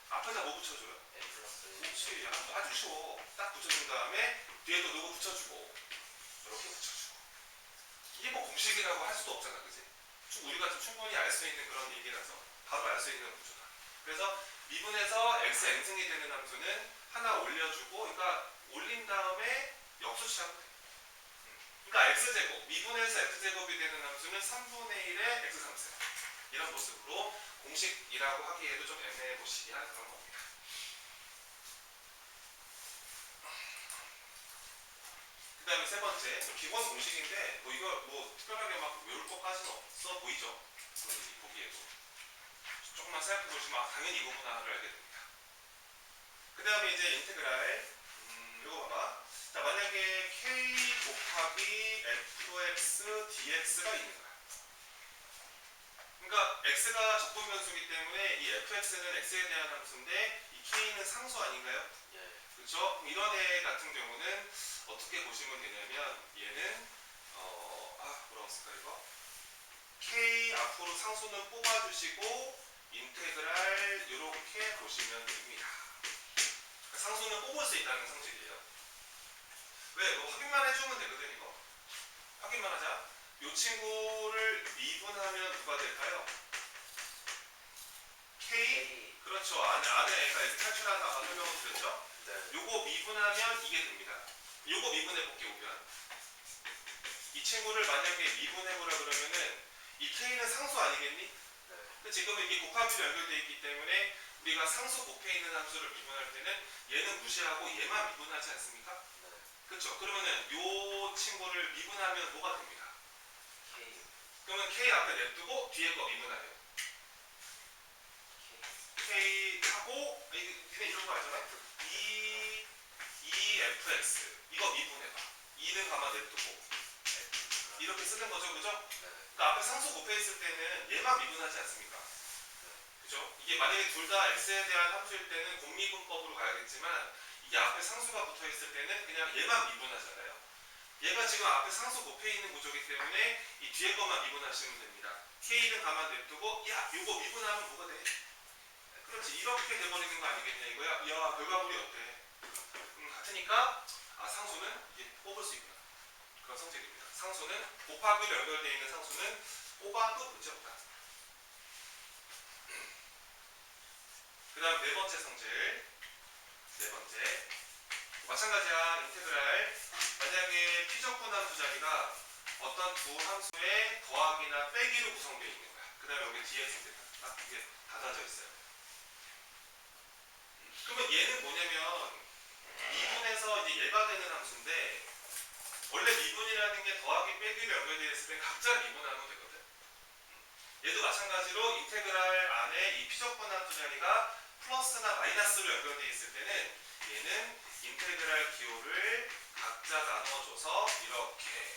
앞에다 뭐 붙여줘요? n 플러스 1. 그렇지, 아주 쉬워. 딱 붙여준 다음에 뒤에도 누구 붙여주고, 이렇게 붙여주고. 이게 뭐 공식이라고 할 수도 없잖아, 그지? 우리가 좀 충분히 알 수 있는 그런 얘기라서 바로 알 수 있는 구조다. 그래서 미분에서 x n승이 되는 함수는 하나 올려주고, 그러니까 올린 다음에 역수치하면 돼. 그러니까 x제곱, 미분에서 x제곱이 되는 함수는 3분의 1의 x3승. 이런 모습으로 공식이라고 하기에도 좀 애매해 보시기 한 그런 겁니다. 그 다음에 세 번째, 기본 공식인데 뭐 이거 뭐 특별하게 막 외울 것까지는 없어 보이죠? 보기에도. 조금만 생각해보시면 당연히 이거구나를 알게 됩니다. 그 다음에 이제 인테그랄, 이거 봐봐. 자, 만약에 k 곱하기 fx dx가 있는 거야. 그러니까 x가 적분 변수이기 때문에 이 fx는 x에 대한 함수인데 이 k는 상수 아닌가요? 그렇죠? 이런 애 같은 경우는 어떻게 보시면 되냐면 얘는 뭐라고 쓸까 이거? k 앞으로 상수는 뽑아주시고 인테그랄 이렇게 보시면 됩니다. 상수는 뽑을 수 있다는 성질이에요. 왜? 뭐 확인만 해주면 되거든 이거. 확인만 하자. 이 친구를 미분하면 누가 될까요? k. 그렇죠. 안에 애가 이렇게 탈출하는 아까 설명을 드렸죠? 요거 미분하면 이게 됩니다. 요거 미분해볼게 오면 이 친구를 만약에 미분해보라 그러면은 이 k는 상수 아니겠니? 지금은 이게 곱하기로 연결되어 있기 때문에 우리가 상수 곱해 있는 함수를 미분할 때는 얘는 무시하고 얘만 미분하지 않습니까? 그렇죠. 그러면은 요 친구를 미분하면 뭐가 됩니다. 그러면 k 앞에 냅두고 뒤에 거 미분하래요. k 하고 니네 이런 거 알잖아. 2fx 이거 미분해봐. 2는 가만 냅두고 이렇게 쓰는 거죠, 그죠? 그러니까 앞에 상수 곱해 있을 때는 얘만 미분하지 않습니까? 그죠? 이게 만약에 둘 다 x에 대한 함수일 때는 공미분법으로 가야겠지만 이게 앞에 상수가 붙어 있을 때는 그냥 얘만 미분하잖아요. 얘가 지금 앞에 상수 곱해 있는 구조이기 때문에 이 뒤에 것만 미분하시면 됩니다. k는 가만 냅두고 야 요거 미분하면 뭐가 돼? 그렇지, 이렇게 돼버리는 거 아니겠냐 이거야. 야 결과물이 어때? 같으니까 상수는 이게 뽑을 수 있구나. 그런 성질입니다. 상수는 곱하기로 연결되어 있는 상수는 뽑아도 문제없다. 그 다음 네 번째 성질. 네 번째. 마찬가지야. 인테그랄. 만약에 피적분함 두 자리가 어떤 두 함수의 더하기나 빼기로 구성되어 있는 거야. 그 다음에 여기 dx인데 딱 이게 닫아져 있어요. 그러면 얘는 뭐냐면 미분에서 이제 얘가 되는 함수인데 원래 미분이라는 게 더하기 빼기로 연결되어 있을 때 각자 미분하면 되거든. 얘도 마찬가지로 인테그랄 안에 이 피적분함 두 자리가 플러스나 마이너스로 연결되어 있을 때는 얘는 인테그랄 기호를 각자 나눠줘서 이렇게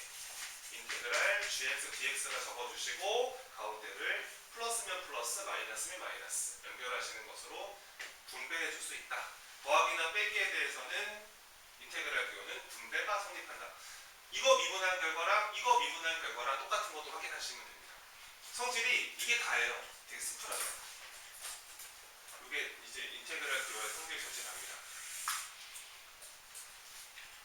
인테그랄 gx dx가 적어주시고 가운데를 플러스면 플러스 마이너스면 마이너스 연결하시는 것으로 분배해 줄 수 있다. 더하기나 빼기에 대해서는 인테그랄 기호는 분배가 성립한다. 이거 미분한 결과랑 이거 미분한 결과랑 똑같은 것도 확인하시면 됩니다. 성질이 이게 다예요. 되게 스프라죠. 이게 이제 인테그랄 기호의 성질이 전체답니다.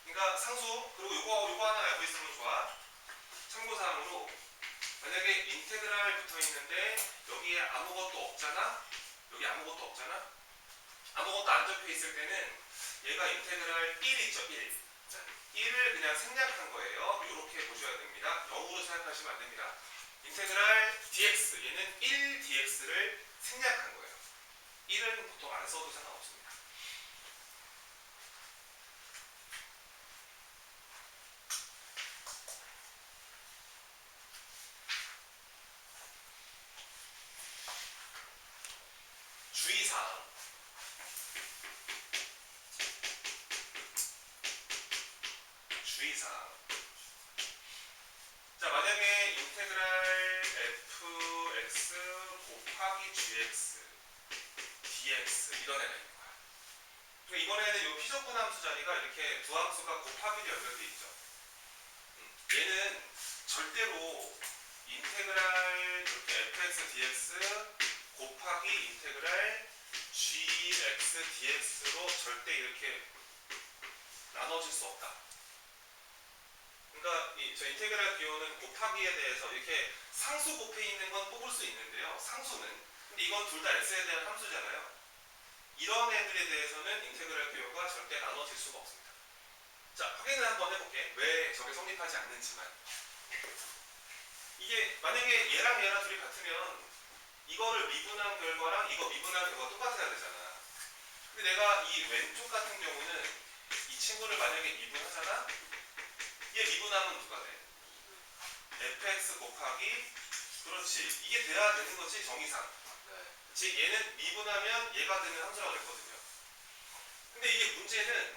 그러니까 상수 그리고 요거 하나 알고 있으면 좋아. 참고사항으로 만약에 인테그랄 붙어 있는데 여기에 아무것도 없잖아. 여기 아무것도 없잖아. 아무것도 안 적혀 있을 때는 얘가 인테그랄 1 있죠. 1. 1을 그냥 생략한 거예요. 이렇게 보셔야 됩니다. 0으로 생각하시면 안 됩니다. 인테그랄 dx 얘는 1dx를 생략한 거예요. 1은 보통 안 써도 상관없습니다. 주의사항. 주의사항. 자, 만약에 인테그랄 fx 곱하기 gx dx 이런 애가 있는 거야. 그러니까 이번에는 이 피적분 함수 자리가 이렇게 두 함수가 곱하기로 연결되어 있죠. 얘는 절대로 인테그랄 이렇게 fx dx 곱하기 인테그랄 gx dx로 절대 이렇게 나눠질 수 없다. 그러니까 저 인테그랄 기호는 곱하기에 대해서 이렇게 상수 곱해 있는 건 뽑을 수 있는데요. 상수는. 근데 이건 둘 다 x에 대한 함수잖아요. 이런 애들에 대해서는 인테그랄 기호가 절대 나눠질 수가 없습니다. 자, 확인을 한번 해볼게. 왜 저게 성립하지 않는지만. 이게 만약에 얘랑 둘이 같으면 이거를 미분한 결과랑 이거 미분한 결과가 똑같아야 되잖아. 근데 내가 이 왼쪽 같은 경우는 이 친구를 만약에 미분하잖아? 얘 미분하면 누가 돼? fx 곱하기 그렇지. 이게 돼야 되는 거지 정의상. 즉 얘는 미분하면 얘가 되는 함수라고 했거든요. 근데 이게 문제는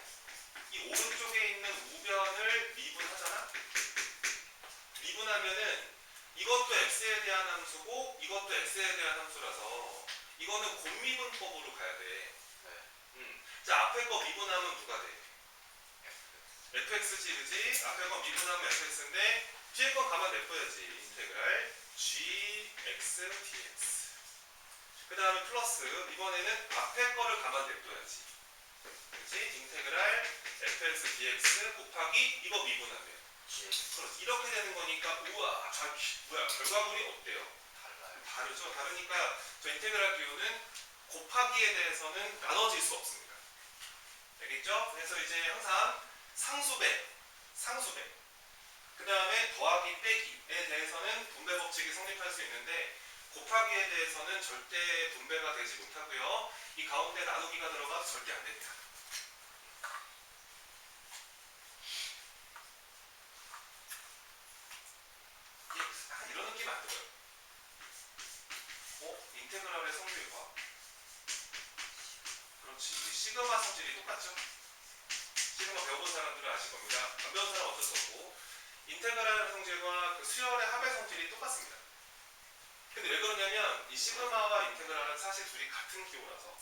이 오른쪽에 있는 우변을 미분하잖아? 미분하면은 이것도 x에 대한 함수고 이것도 x에 대한 함수라서 이거는 곱미분법으로 가야 돼. 자, 앞에 거 미분하면 누가 돼? fx지, 그지? 앞에 거 미분하면 fx인데 뒤에 거 가만 냅둬야지. 인테그랄 gx dx. 그 다음에 플러스 이번에는 앞에 거를 가만 냅둬야지. 그치? 인테그랄 fx dx 곱하기 이거 미분하면 그렇지. 이렇게 되는 거니까 우와 뭐야 결과물이 어때요? 달라요. 다르죠. 다르니까 저 인테그랄 기호는 곱하기에 대해서는 나눠질 수 없습니다. 알겠죠? 그래서 이제 항상 상수배 그 다음에 더하기 빼기에 대해서는 분배 법칙이 성립할 수 있는데 곱하기에 대해서는 절대 분배가 되지 못하고요. 이 가운데 나누기가 들어가도 절대 안 됩니다. 약간 이런 느낌 안 들어요? 인테그랄의 성질과 그렇지. 시그마 성질이 똑같죠? 시그마 배워본 사람들은 아실 겁니다. 안 배운 사람은 어쩔 수 없고 인테그랄 성질과 그 수열의 합의 성질이 똑같습니다. 근데 왜 그러냐면 이 시그마와 인테그랄은 사실 둘이 같은 기호라서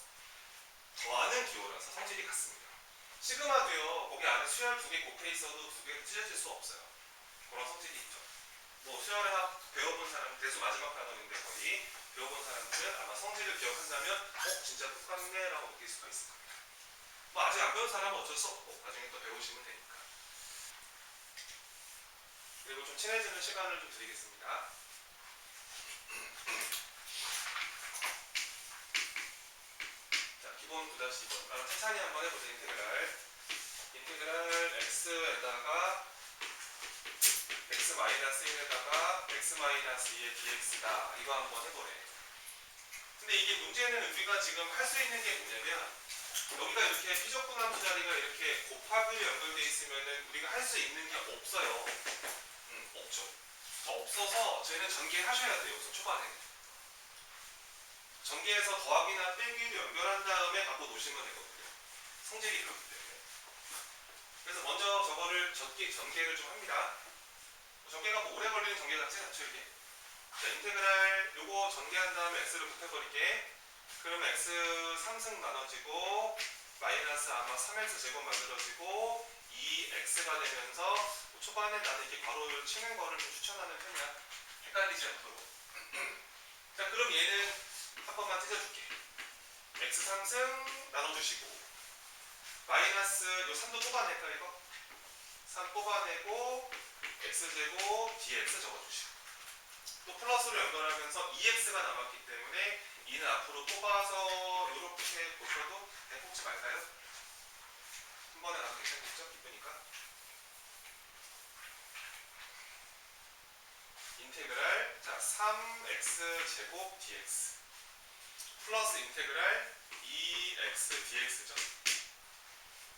더하는 기호라서 성질이 같습니다. 시그마도요. 거기 안에 수열 두 개 곱해 있어도 두 개로 찢어질 수 없어요. 그런 성질이 있죠. 뭐 수열의 합 배워본 사람 대수 마지막 단원인데 거의 배워본 사람들은 아마 성질을 기억한다면 진짜 똑같네 라고 느낄 수가 있을 겁니다. 뭐 아직 안 배운 사람은 어쩔 수 없고 나중에 또 배우시면 되니까. 그리고 좀 친해지는 시간을 좀 드리겠습니다. 자, 기본 6번, 9-2번. 천천히 한번 해보자. 인테그랄 x에다가 x-1에다가 x-2의 dx다. 이거 한번 해보래. 근데 이게 문제는 우리가 지금 할 수 있는 게 뭐냐면 여기가 이렇게 피적분함수 자리가 이렇게 곱하기로 연결되어 있으면은 우리가 할 수 있는 게 없어요. 없죠. 없어서 저희는 전개하셔야 돼요. 우선 초반에. 전개해서 더하기나 빼기로 연결한 다음에 갖고 놓으시면 되거든요. 성질이 그렇기 때문에. 그래서 먼저 저거를 전개를 좀 합니다. 전개가 뭐 오래 걸리는 전개 같지 않죠, 이게? 자, 인테그랄 요거 전개한 다음에 x를 곱해버릴게. 그러면 x 3승 나눠지고 마이너스 아마 3x 제곱 만들어지고 2x가 되면서 뭐 초반에 나는 이렇게 괄호를 치는 거를 좀 추천하는 편이야. 헷갈리지 않도록. 자, 그럼 얘는 한 번만 찢어줄게. x 3승 나눠주시고 마이너스 요 3도 뽑아낼까 이거? 3 뽑아내고 x제곱 dx 적어주시고 또 플러스로 연결하면서 2x가 남았기 때문에 2는 앞으로 뽑아서 이렇게 보셔도 뽑지 말까요? 한 번에 나도 괜찮겠죠? 이쁘니까. 인테그랄 자 3x 제곱 dx 플러스 인테그랄 2x dx죠.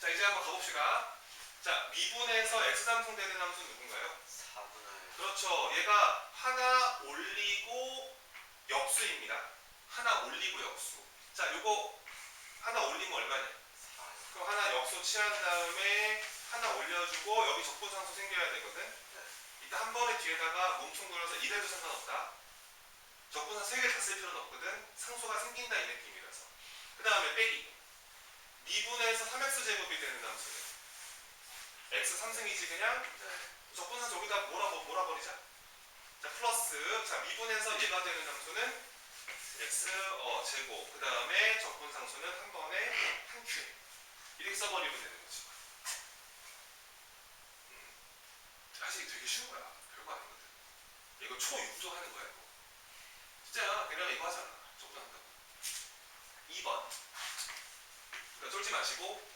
자 이제 한번 가봅시다. 자 미분에서 x 상승되는 함수는 누군가요? 4분의 그렇죠. 얘가 하나 올리고 역수입니다. 하나 올리고 역수. 자 요거 하나 올리면 얼마냐? 4. 그럼 하나 역수 취한 다음에 하나 올려주고 여기 적분상수 생겨야 되거든. 네. 이따 한 번에 뒤에다가 몸통 돌려서 이래도 상관없다. 적분상 3개 다 쓸 필요는 없거든. 상수가 생긴다 이 느낌이라서. 그 다음에 빼기. 미분에서 3x 제곱이 되는 함수는 x 3승이지 그냥 네. 적분상 저기다 몰아버리자. 자 플러스 자 미분에서 얘가 되는 함수는 x 제곱 그 다음에 적분상수는 한 번에 한 큐 이렇게 써버리면 되는 거지. 사실 되게 쉬운 거야. 별거 아니거든. 이거 초6도 하는 거야 이거. 진짜 내가 이거 하잖아. 적분 한다고. 2번 그러니까 쫄지 마시고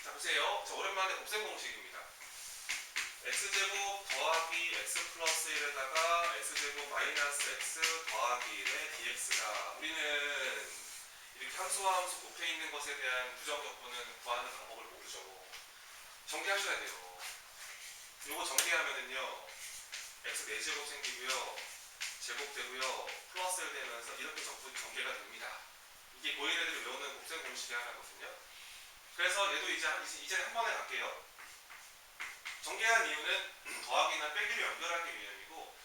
자 보세요. 자 오랜만에 곱셈 공식입니다. x제곱 더하기 x 플러스 1에다가 x제곱 마이너스 x 더하기 1의 dx다. 우리는 이렇게 함수와 함수 곱해 있는 것에 대한 부정적분은 구하는 방법을 모르죠. 정리하셔야 돼요. 요거 정리하면은요 x 4제곱 생기고요 제곱되고요 플러스 1 되면서 이렇게 적분이 전개가 됩니다. 이게 고인 애들이 외우는 곱셈 공식이 하나거든요. 그래서 얘도 이제는 한 번에 갈게요. 전개한 이유는 더하기나 빼기를 연결하기 위함이고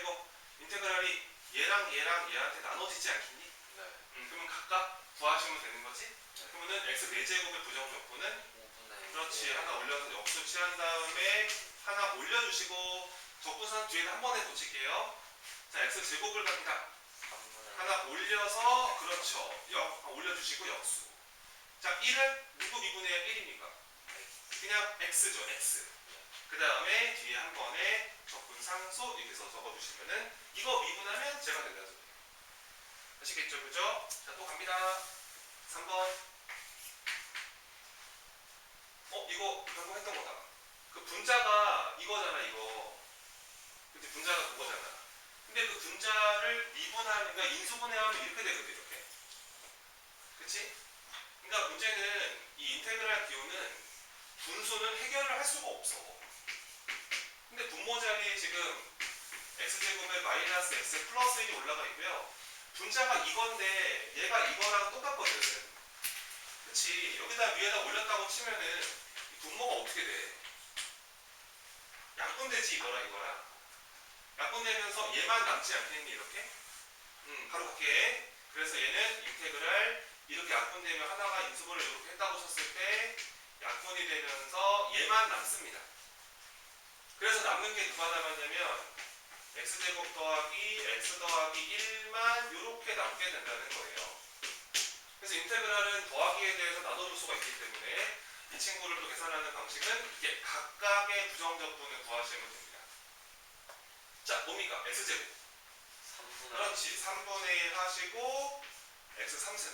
이거 인테그랄이 얘랑 얘한테 나눠지지 않겠니? 네. 그러면 각각 구하시면 되는 거지? 네. 그러면은 x 4제곱의 부정적분은 5분의 그렇지. 1. 하나 올려서 역수 취한 다음에 하나 올려주시고 적분상 뒤에는 한 번에 붙일게요. 자 x 제곱을 갑니다. 3분의 하나 올려서 그렇죠. 올려주시고 역수. 자 1은 누구 미분해야 1입니까? 그냥 x죠. x. 그 다음에 뒤에 한 번에 적분상수 이렇게 해서 적어주시면은 이거 미분하면 제가 된다는 소리예요. 아시겠죠? 그죠? 자 또 갑니다. 3번. 이거 방금 했던 거다. 그 분자가 이거잖아 이거. 그치 분자가 그거잖아. 근데 그 분자를 미분하니까 인수분해하면 이렇게 되거든 이렇게. 그치? 그러니까 문제는 이 인테그랄 기호는 분수는 해결을 할 수가 없어. 근데 분모 자리에 지금 x제곱에 마이너스 x 플러스 1이 올라가 있고요. 분자가 이건데 얘가 이거랑 똑같거든. 그치? 여기다 위에다 올렸다고 치면은 이 분모가 어떻게 돼? 약분되지 이거랑. 약분되면서 얘만 남지 않겠니 이렇게? 바로 갈게. 그래서 얘는 인테그랄 이렇게 약분되면 하나가 인수분을 이렇게 했다고 쳤을 때 약분이 되면서 얘만 남습니다. 그래서 남는 게 누가 남았냐면 x제곱 더하기 x 더하기 1만 이렇게 남게 된다는 거예요. 그래서 인테그랄은 더하기에 대해서 나눠줄 수가 있기 때문에 이 친구를 또 계산하는 방식은 이렇게 각각의 부정적분을 구하시면 됩니다. 자 뭡니까? x제곱 3분의 그렇지 3분의 1 하시고 x 3승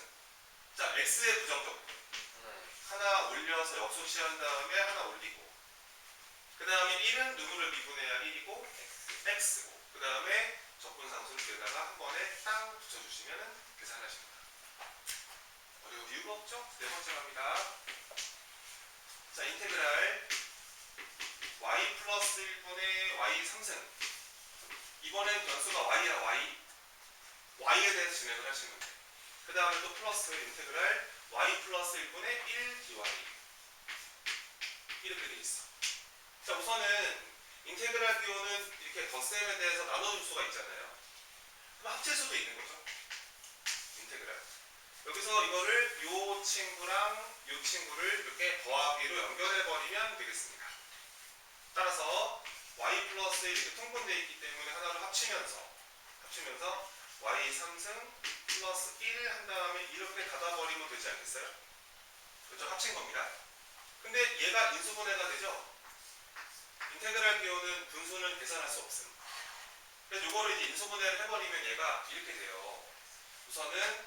자, x의 부정적 하나 올려서 역수시한 다음에 하나 올리고 그 다음에 1은 누구를 미분해야 1이고 x고 그 다음에 적분상수를 여기다가 한 번에 땅 붙여주시면 계산하십니다. 어려울 이유가 없죠? 네 번째 갑니다. 자, 인테그랄 y 플러스 1분의 y 3승 이번엔 변수가 y야 y에 대해서 진행을 하시면 돼요. 그 다음에 또 플러스 인테그랄 y 플러스 1분의 1 dy 이렇게 돼 있어. 자, 우선은 인테그랄 기호는 이렇게 덧셈에 대해서 나눠줄 수가 있잖아요. 그럼 합칠 수도 있는 거죠. 인테그랄. 여기서 이거를 요 친구랑 요 친구를 이렇게 더하기로 연결해버리면 되겠습니다. 따라서 y 플러스 1 이렇게 통분되어 있기 때문에 하나를 합치면서 y 3승 플러스 1 한 다음에 이렇게 닫아버리면 되지 않겠어요? 그렇죠? 합친 겁니다. 근데 얘가 인수분해가 되죠? 인테그랄 기호는 분수는 계산할 수 없습니다. 그래서 요거를 이제 인수분해를 해버리면 얘가 이렇게 돼요. 우선은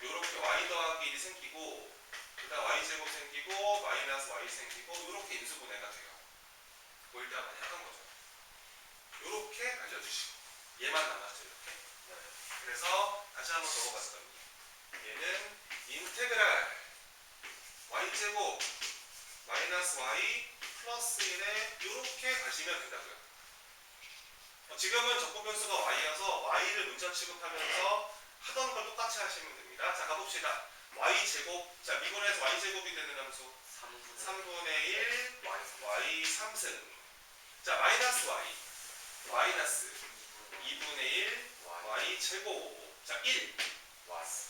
요렇게 y 더하기 1이 생기고 그 다음 y제곱 생기고 마이너스 y 생기고 요렇게 인수분해가 돼요. 뭐 일단 많이 하던 거죠. 요렇게 알려주시고 얘만 남았죠. 이렇게. 그래서 다시 한번 적어봤더니 얘는 인테그랄 y제곱 마이너스 y 플러스 1에 요렇게 가시면 된다고요. 지금은 적분변수가 y여서 y를 문자 취급하면서 하던 걸 똑같이 하시면 됩니다. 자, 가봅시다. y제곱, 자, 미분해서 y제곱이 되는 함수 3분의 1 y 3승. 자, 마이너스 y 마이너스 2분의 1 y 제곱. 자, 1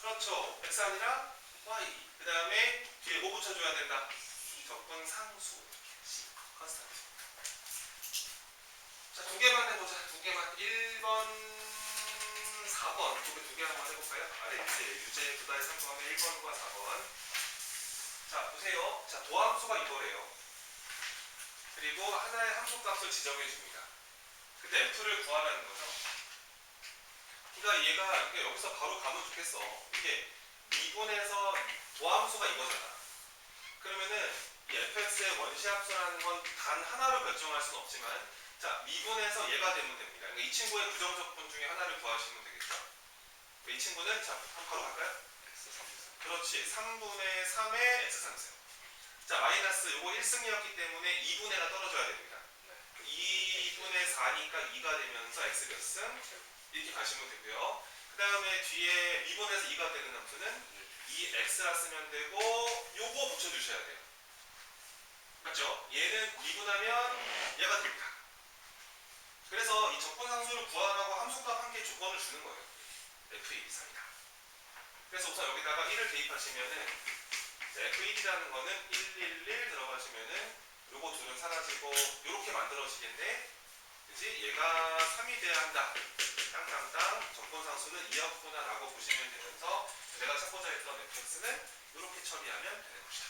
그렇죠. x 아니라 y. 그 다음에 뒤에 뭐 붙여줘야 된다? 적분상수 컨스탄트. 자, 두 개만 해보자. 두 개만. 1번 4번 두 개 한번 해볼까요? 아래 유제 두 가지 상수하면 1번과 4번. 자, 보세요. 자, 도함수가 이거래요. 그리고 하나의 함수값을 지정해 줍니다. 근데 f를 구하라는 거죠. 그러니까 얘가 이렇게 여기서 바로 가면 좋겠어. 이게 미분해서 도함수가 이거잖아. 그러면은 이 fx의 원시함수라는 건 단 하나로 결정할 수는 없지만, 자, 미분해서 얘가 되면 됩니다. 그러니까 이 친구의 부정적분 중에 하나를 구하시면 되겠죠. 이 친구는, 자, 한번 바로 갈까요? 그렇지. 3분의 3의 x3승. 자, 마이너스 요거 1승이었기 때문에 2분의가 떨어져야 됩니다. 2분의 4니까 2가 되면서 x 몇 승? 이렇게 가시면 되고요. 그 다음에 뒤에 미분해서 2가 되는 함수는 2x라 쓰면 되고, 요거 붙여주셔야 돼요. 맞죠? 얘는 미분하면 얘가 됩니다. 그래서 이 적분상수를 구하라고 함수값 한 개 조건을 주는 거예요. f1 이상이다. 그래서 우선 여기다가 1을 대입하시면은 f1이라는 거는 111 들어가시면은 요거 둘은 사라지고 요렇게 만들어지겠네. 그치? 얘가 3이 돼야 한다. 땅땅땅 적분상수는 2였구나 라고 보시면 되면서 내가 찾고자 했던 fx는 요렇게 처리하면 되는 것이다.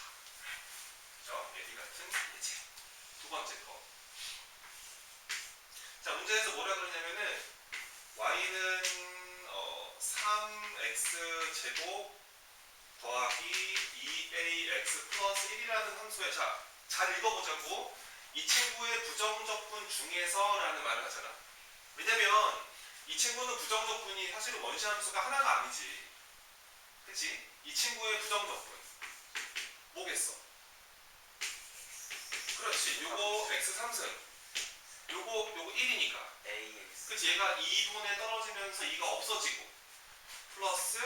그죠? 예비 같은 예제. 두 번째 거. 자, 문제에서 뭐라 그러냐면은 y는 3x 제곱 더하기 2ax 플러스 1이라는 함수에, 자, 잘 읽어보자고. 이 친구의 부정적분 중에서 라는 말을 하잖아. 왜냐면 이 친구는 부정적분이 사실은 원시함수가 하나가 아니지. 그치? 이 친구의 부정적분 뭐겠어? 그렇지. 요거 x 3승 요거 1이니까 그치? 얘가 2분에 떨어지면서 2가 없어지고 플러스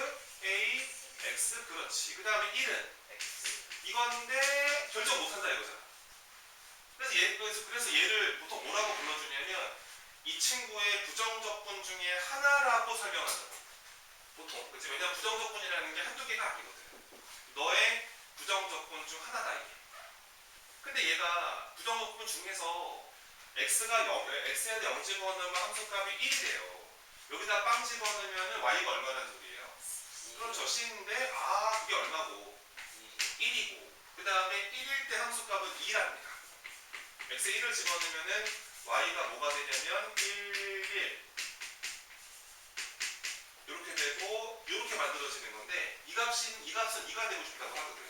a x. 그렇지. 그 다음에 1은 이건데 결정 못한다 이거잖아. 그래서 얘를 보통 뭐라고 불러주냐면 이 친구의 부정적분 중에 하나라고 설명한다고. 보통. 그치? 왜냐면 부정적분이라는 게 한두 개가 아니거든. 너의 부정적분 중 하나다 이게. 근데 얘가 부정적분 중에서 x에 0 집어넣으면 함수값이 1이래요. 여기다 빵 집어넣으면 y가 얼마라는 소리예요? 그렇죠. c인데 그게 얼마고? 1이고 그 다음에 1일 때 함수값은 2랍니다. x에 1을 집어넣으면 y가 뭐가 되냐면 1 이렇게 되고 이렇게 만들어지는 건데 이 값은 마이너스 2가 되고 싶다고 하거든.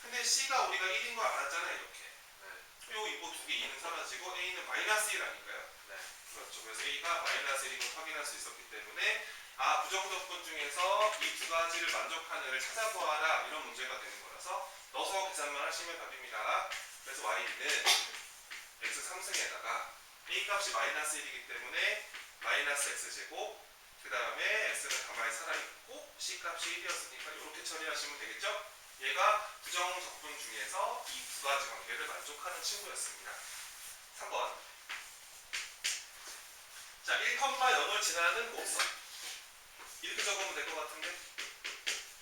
근데 C가 우리가 1인 거 알았잖아요. 이렇게. 네. 요 이거 두 개 2는 사라지고 A는 마이너스 1 아닐까요? 네. 그렇죠. 그래서 A가 마이너스 1인 걸 확인할 수 있었기 때문에 부정적분 중에서 이 두 가지를 만족하는 애를 찾아보아라 이런 문제가 되는 거라서 넣어서 계산만 하시면 답입니다. 그래서 Y는 X 3승에다가 A 값이 마이너스 1이기 때문에 마이너스 X제곱 그 다음에 X는 가만히 살아있고 C 값이 1이었으니까 이렇게 처리하시면 되겠죠? 얘가 부정적분 중에서 이 두 가지 관계를 만족하는 친구였습니다. 3번. 자, 1,0을 지나는 곱선. 이렇게 적으면 될 것 같은데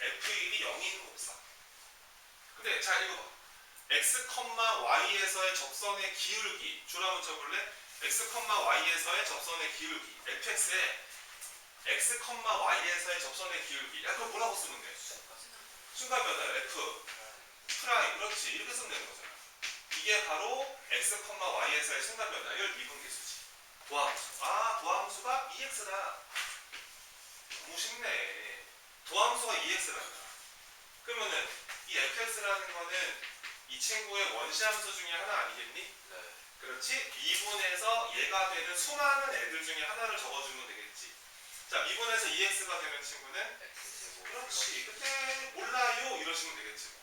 F1이 0인 곱선. 근데 자, 이거 봐. X, Y에서의 접선의 기울기. 줄한번 쳐볼래? X, Y에서의 접선의 기울기. fx에 X, Y에서의 접선의 기울기. 야, 그럼 뭐라고 쓰면 돼? 순간 변화 F 프라임. 그렇지. 이렇게 쓰면 되는 거잖아. 이게 바로 X, Y에서의 순간 변화율 미분계수지. 도함수. 도함수가 EX다. 너무 쉽네. 도함수가 EX란다. 그러면은 이 fx라는 거는 이 친구의 원시함수 중에 하나 아니겠니? 네. 그렇지? 미분에서 얘가 되는 수많은 애들 중에 하나를 적어주면 되겠지. 자, 미분에서 EX가 되는 친구는 X제곱. 그렇지. 그때 몰라요 이러시면 되겠지 뭐.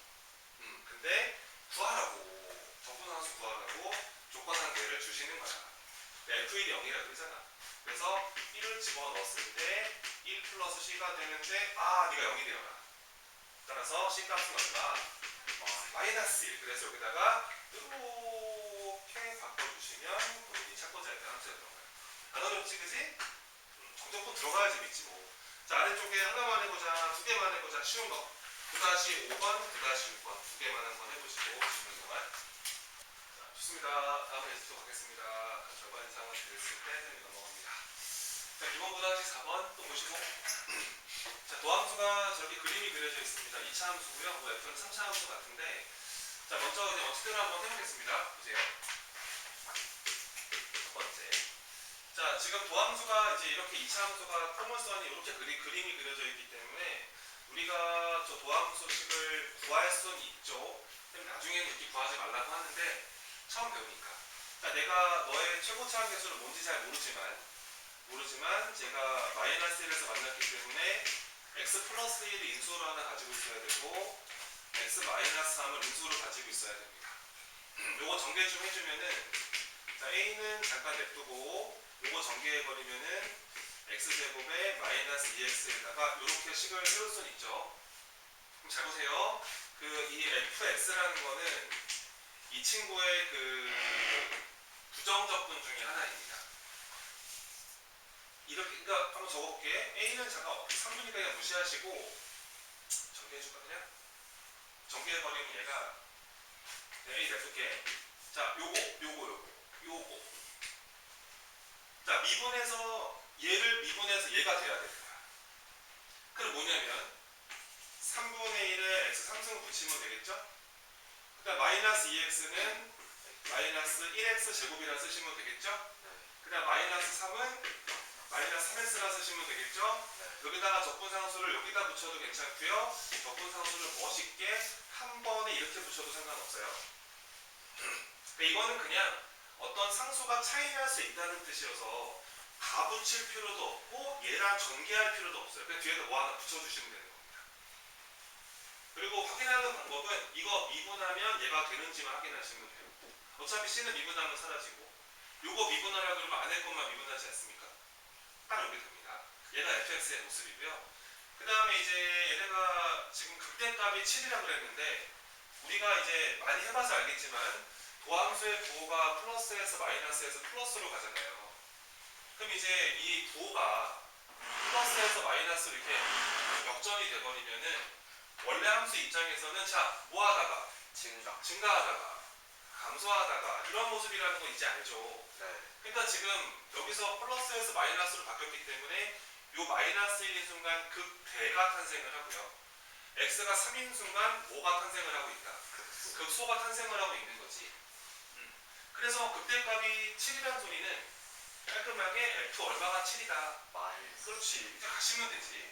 근데 구하라고 적분함수 구하라고 조건 한 개를 주시는 거야. F1이 0이라 그러잖아. 그래서 1을 집어넣었을 때 1 플러스 C가 되는데 네가 0이 되어라. 따라서 C 값은 얼마? 마이너스 1. 그래서 여기다가 이렇게 바꿔주시면 본인이 찾고자 했던 함수였던 거야. 안 어렵지 그지? 정적분 들어가야 재밌지 뭐. 자, 아래쪽에 하나만 해보자. 두 개만 해보자. 쉬운 거. 9-5번, 9-6번 두 개만 한번 해보시고 질문 동안. 자, 좋습니다. 다음 예습도 가겠습니다. 절반 이상은 됐을 때 넘어갑니다. 자, 2번 9-4번 또 보시고. 자, 도함수가 저렇게 그림이 그려져 있습니다. 2차 함수고요. 뭐 F는 3차 함수 같은데. 자, 먼저 그냥 원칙대로 한번 해보겠습니다. 보세요. 첫 번째. 자, 지금 도함수가 이제 이렇게 2차 함수가 포물선이 이렇게 그림이 그려져 있기 때문에 우리가 저 도함수식을 구할 수는 있죠. 근데 나중에는 이렇게 구하지 말라고 하는데 처음 배우니까. 자, 내가 너의 최고차 함계수는 뭔지 잘 모르지만 제가 마이너스 1에서 만났기 때문에 x 플러스 1을 인수로 하나 가지고 있어야 되고 x 마이너스 3을 인수로 가지고 있어야 됩니다. 요거 전개 좀 해주면은 자, a는 잠깐 냅두고 요거 전개해버리면은 x제곱에 마이너스 2x에다가 요렇게 식을 세울 수는 있죠. 그럼 잘 보세요. 이 fx라는 거는 이 친구의 부정적분 중에 하나입니다. 이렇게, 그러니까 한번 적어볼게. A는 잠깐 3분이니까 그냥 무시하시고 전개해줄까 그냥? 전개해버리면 얘가 A 냅둘게. 자, 요거. 자, 얘를 미분해서 얘가 돼야 될 거야. 그럼 뭐냐면 3분의 1에 x 3승을 붙이면 되겠죠? 그다음 마이너스 2x는 마이너스 1x 제곱이라 쓰시면 되겠죠? 네. 그다음 마이너스 3은 마이너스 3x라 쓰시면 되겠죠? 네. 여기다가 적분상수를 여기다 붙여도 괜찮고요. 적분상수를 멋있게 한 번에 이렇게 붙여도 상관없어요. 이거는 그냥 어떤 상수가 차이날 수 있다는 뜻이어서 다 붙일 필요도 없고 얘랑 전개할 필요도 없어요. 그냥 뒤에다 뭐 하나 붙여주시면 되는 겁니다. 그리고 확인하는 방법은 이거 미분하면 얘가 되는지만 확인하시면 돼요. 어차피 C는 미분하면 사라지고 요거 미분하라 그러면 안에 것만 미분하지 않습니까? 딱 여기 됩니다. 얘가 fx의 모습이고요. 그 다음에 이제 얘네가 지금 극대값이 7이라고 그랬는데 우리가 이제 많이 해봐서 알겠지만 도함수의 부호가 플러스에서 마이너스에서 플러스로 가잖아요. 그럼 이제 이 부호가 플러스에서 마이너스로 이렇게 역전이 돼버리면은 원래 함수 입장에서는 자, 뭐 하다가 증가하다가 감소하다가 이런 모습이라는 거 이제 알죠. 네. 그러니까 지금 여기서 플러스에서 마이너스로 바뀌었기 때문에 요 마이너스 1인 순간 극대가 탄생을 하고요. x가 3인 순간 뭐가 탄생을 하고 있다. 극소가 탄생을 하고 있는 거지. 그래서 극대값이 7이라는 소리는 깔끔하게 f 얼마가 7이다. 마이너스. 그렇지. 이제 가시면 되지.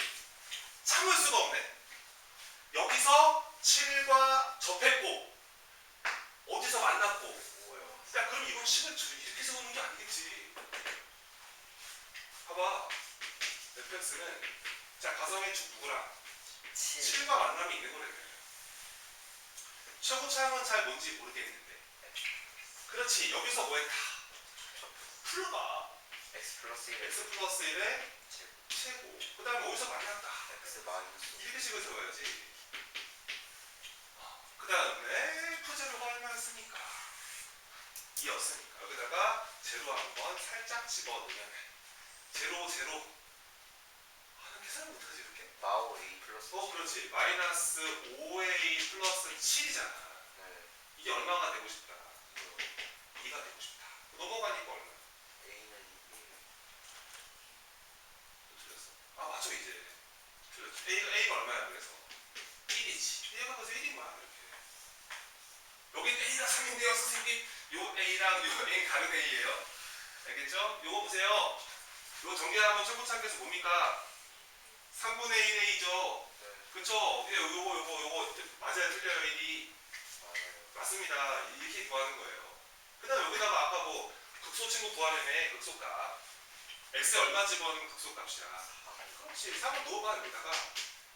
참을 수가 없네. 여기서 7과 접했고 어디서 만났고. 뭐요? 야 그럼 이건 10을 이렇게 적어놓은 게 아니겠지. 봐봐. fx는 자 가성의 축 누구랑 7과 만남이 있는 거래. 최고차항은 잘 뭔지 모르겠는데. 그렇지. 여기서 뭐 했다. 풀어봐. x 플러스 1 x 플러스 1의 최고. 그 다음에 어디서 만났다. x 마이너스 이렇게 식을 세워야지. 그 다음에 푸제로가 얼마나 쓰니까 2였으니까 여기다가 제로 한번 살짝 집어넣으면 제로 계산 못하지 이렇게? 마오 a 플러스 그렇지. 마이너스 5a 플러스 7이잖아. 네. 이게 얼마가 되고 싶다? 2가 되고 싶다. 넘어가니까 얼마? a는 1 틀렸어. 아 맞죠 이제. 틀렸죠. A가 얼마야 그래서? 1이지. A가 그래서 1인 거야 이렇게. 여긴 A가 3인데요 선생님. 요 A랑 요 A 다른 A예요. 알겠죠? 요거 보세요. 요거 정리하면 최고차항에서 뭡니까? 3분의 1 A죠. 네. 그쵸? 요거 맞아요 틀려요 1이. 맞아요. 맞습니다. 이렇게 구하는 거예요. 그 다음에 여기다가 아까 뭐 극소 친구 구하려면 극소값 x에 얼마 집어넣으면 극소값이야. 그렇지. 3을 넣어봐 여기다가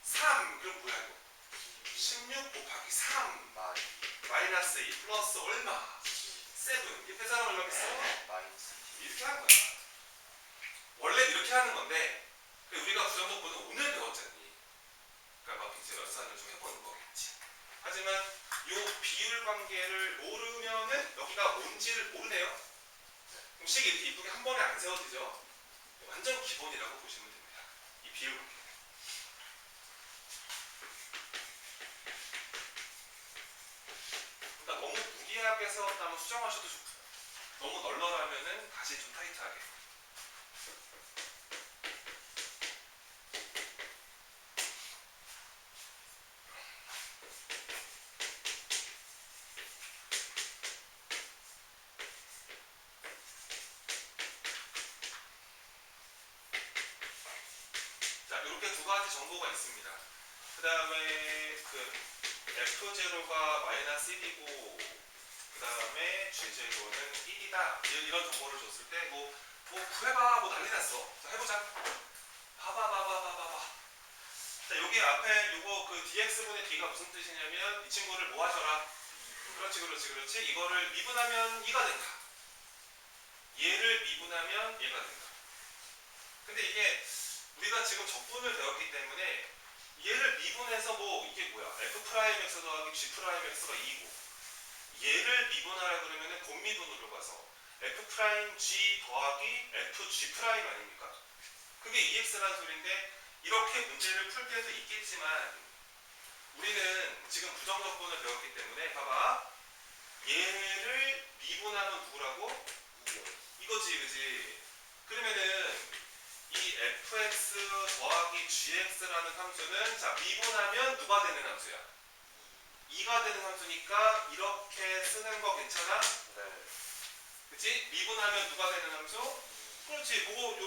3 그럼 뭐야 이거 16 곱하기 3 마이너스 2 플러스 얼마 7 이 계산하면 얼마겠어? 마이너스 이렇게 하는 거야. 원래 이렇게 하는 건데 우리가 부정적분은 오늘 배웠잖니. 그러니까 막 이제 연산을 좀 해보는 거겠지. 하지만 요 비율 관계를 모르면은 여기가 뭔지를 모르네요. 그럼 식 이렇게 이쁘게 한 번에 안 세워지죠. 완전 기본이라고 보시면 됩니다. 이 비율 관계. 그러니까 너무 무리하게 세웠다면 수정하셔도 좋고요. 너무 널널하면은 다시 좀 타이트하게. 자, 이렇게 두 가지 정보가 있습니다. 그 다음에 그 F0가 마이너스 1이고 그 다음에 G0는 1이다 이런 정보를 줬을 때 뭐 구해봐 뭐 난리 났어. 자, 해보자. 봐봐. 자, 여기 앞에 요거 그 dx분의 d가 무슨 뜻이냐면 이 친구를 뭐 하셔라. 그렇지. 이거를 미분하면 2가 된다. 얘를 미분하면 얘가 된다. 근데 이게 우리가 지금 적분을 배웠기 때문에 얘를 미분해서 뭐 이게 뭐야 f'x 더하기 g'x가 2고 얘를 미분하라 그러면은 곱미분으로 가서 f'g 더하기 fg' 아닙니까? 그게 2x라는 소리인데 이렇게 문제를 풀 때도 있겠지만 우리는 지금 부정적분을 배웠기 때문에 봐봐 얘를 미분하면 누구라고? 이거지 그지? 그러면은 이 fx 더하기 gx라는 함수는 자 미분하면 누가 되는 함수야? 2가 되는 함수니까 이렇게 쓰는 거 괜찮아? 네. 그치? 미분하면 누가 되는 함수? 그렇지 뭐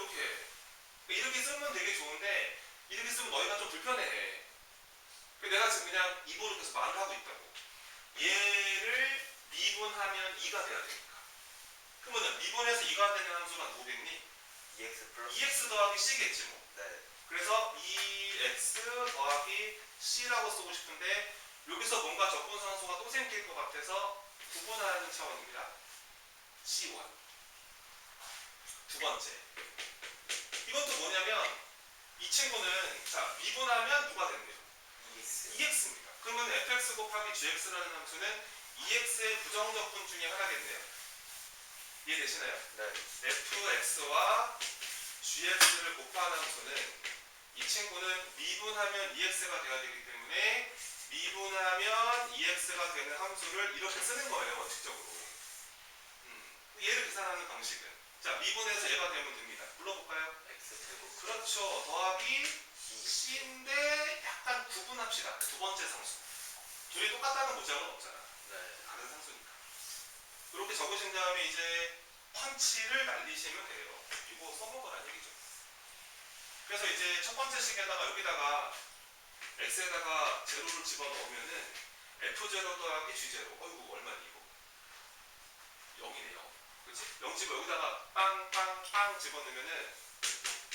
이렇게 쓰면 되게 좋은데 이렇게 쓰면 너희가 좀 불편해. 내가 지금 그냥 입으로 계속 말을 하고 있다고. 얘를 미분하면 2가 돼야 되니까. 그러면 미분해서 2가 되는 함수가 누구겠니? 2x 더하기 c겠지 뭐. 네. 그래서 2x 더하기 c라고 쓰고 싶은데 여기서 뭔가 적분상수가 또 생길 것 같아서 구분하는 차원입니다. C1. 두 번째. 이건 또 뭐냐면 이 친구는 자 미분하면 누가 된대요? 2x입니다. 그러면 fx 곱하기 gx라는 함수는 2x의 부정적분 중에 하나겠네요. 이해되시나요? 네. fx와 gx를 곱한 함수는 이 친구는 미분하면 2x가 되어야 되기 때문에 미분하면 2x가 되는 함수를 이렇게 쓰는 거예요. 원칙적으로. 얘를 계산하는 방식은 자 미분해서 얘가 되면 됩니다. 불러볼까요? x제곱 그렇죠. 더하기 c인데 약간 구분합시다. 두 번째 상수. 둘이 똑같다는 문장은 없잖아. 네. 다른 상수니까. 이렇게 적으신 다음에 이제 펀치를 날리시면 돼요. 이거 써먹으라는 얘기죠. 그래서 이제 첫 번째 식에다가 여기다가 x에다가 제로를 집어넣으면은 f0 더하기 g0. 어이구 얼마니 이거? 0이네 0. 그치? 0 집어 여기다가 빵빵빵 집어넣으면은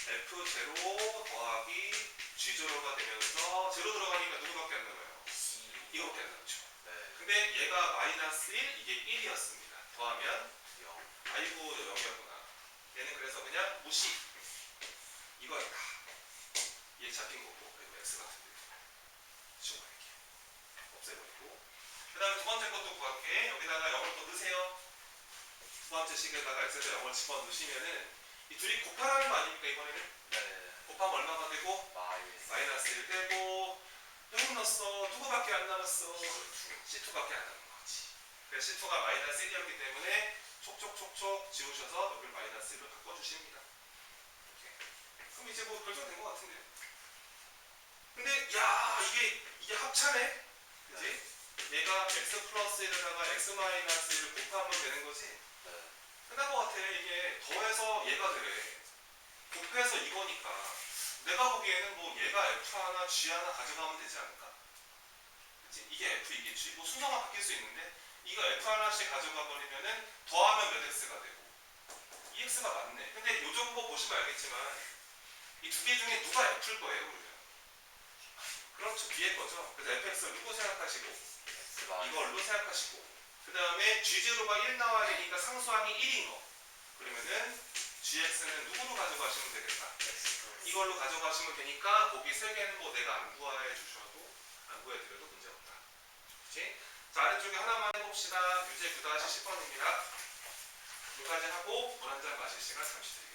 f0 더하기 g0가 되면서 제로 들어가니까 누구밖에 안 남아요? C. 이거밖에 안 남죠. 네. 근데 얘가 마이너스 1, 이게 1이었습니다. 더하면 0. 아이고 0이었구나. 얘는 그래서 그냥 무시. 이거였다. 얘 잡힌 거고 그리고 x 같은데 지워버릴게요. 없애버리고 그 다음에 두 번째 것도 구할게. 여기다가 0을 또 넣으세요. 두 번째 식에다가 x에다 0을 집어넣으시면은 이 둘이 곱하라는 거 아닙니까 이번에는? 네. 곱하면 얼마가 되고? 마이너스. 마이너스 1 되고 0 넣었어. 누구밖에 안 남았어? C2밖에 안 남은 거지. 그래서 C2가 마이너스 1이었기 때문에 촉촉촉촉 지우셔서 여기를 마이너스 1로 바꿔주십니다. 이렇게. 그럼 이제 뭐 결정된 것 같은데요. 근데 야 이게 합차네? 그지? 얘가 x 플러스 1에다가 x 마이너스 1을 곱하면 되는 거지? 네. 끝난 것 같아. 이게 더해서 얘가 되래. 곱해서 이거니까 내가 보기에는 뭐 얘가 f 하나 g 하나 가져가면 되지 않을까? 그치? 이게 f 이게 g 뭐 순서가 바뀔 수 있는데 이거 f 하나씩 가져가 버리면은 더하면 몇 x가 되고 2x가 맞네. 근데 요 정도 보시면 알겠지만 이 두 개 중에 누가 f일 거예요 그러면? 그렇죠. 뒤에 거죠. 그래서 fx를 누구 생각하시고 X 마이너스. 이걸로 생각하시고 그 다음에 g0가 1 나와야 되니까 상수항이 1인 거 그러면은 gx는 누구로 가져가시면 되겠다? X. 이걸로 가져가시면 되니까 거기 세 개는 뭐 내가 안 구해 주셔도 안 구해드려도 문제 없다. 그치? 자 아래쪽에 하나만 해봅시다. 유제 9-10번입니다. 여기까지 하고 물 한 잔 마실 시간 잠시 드리겠습니다.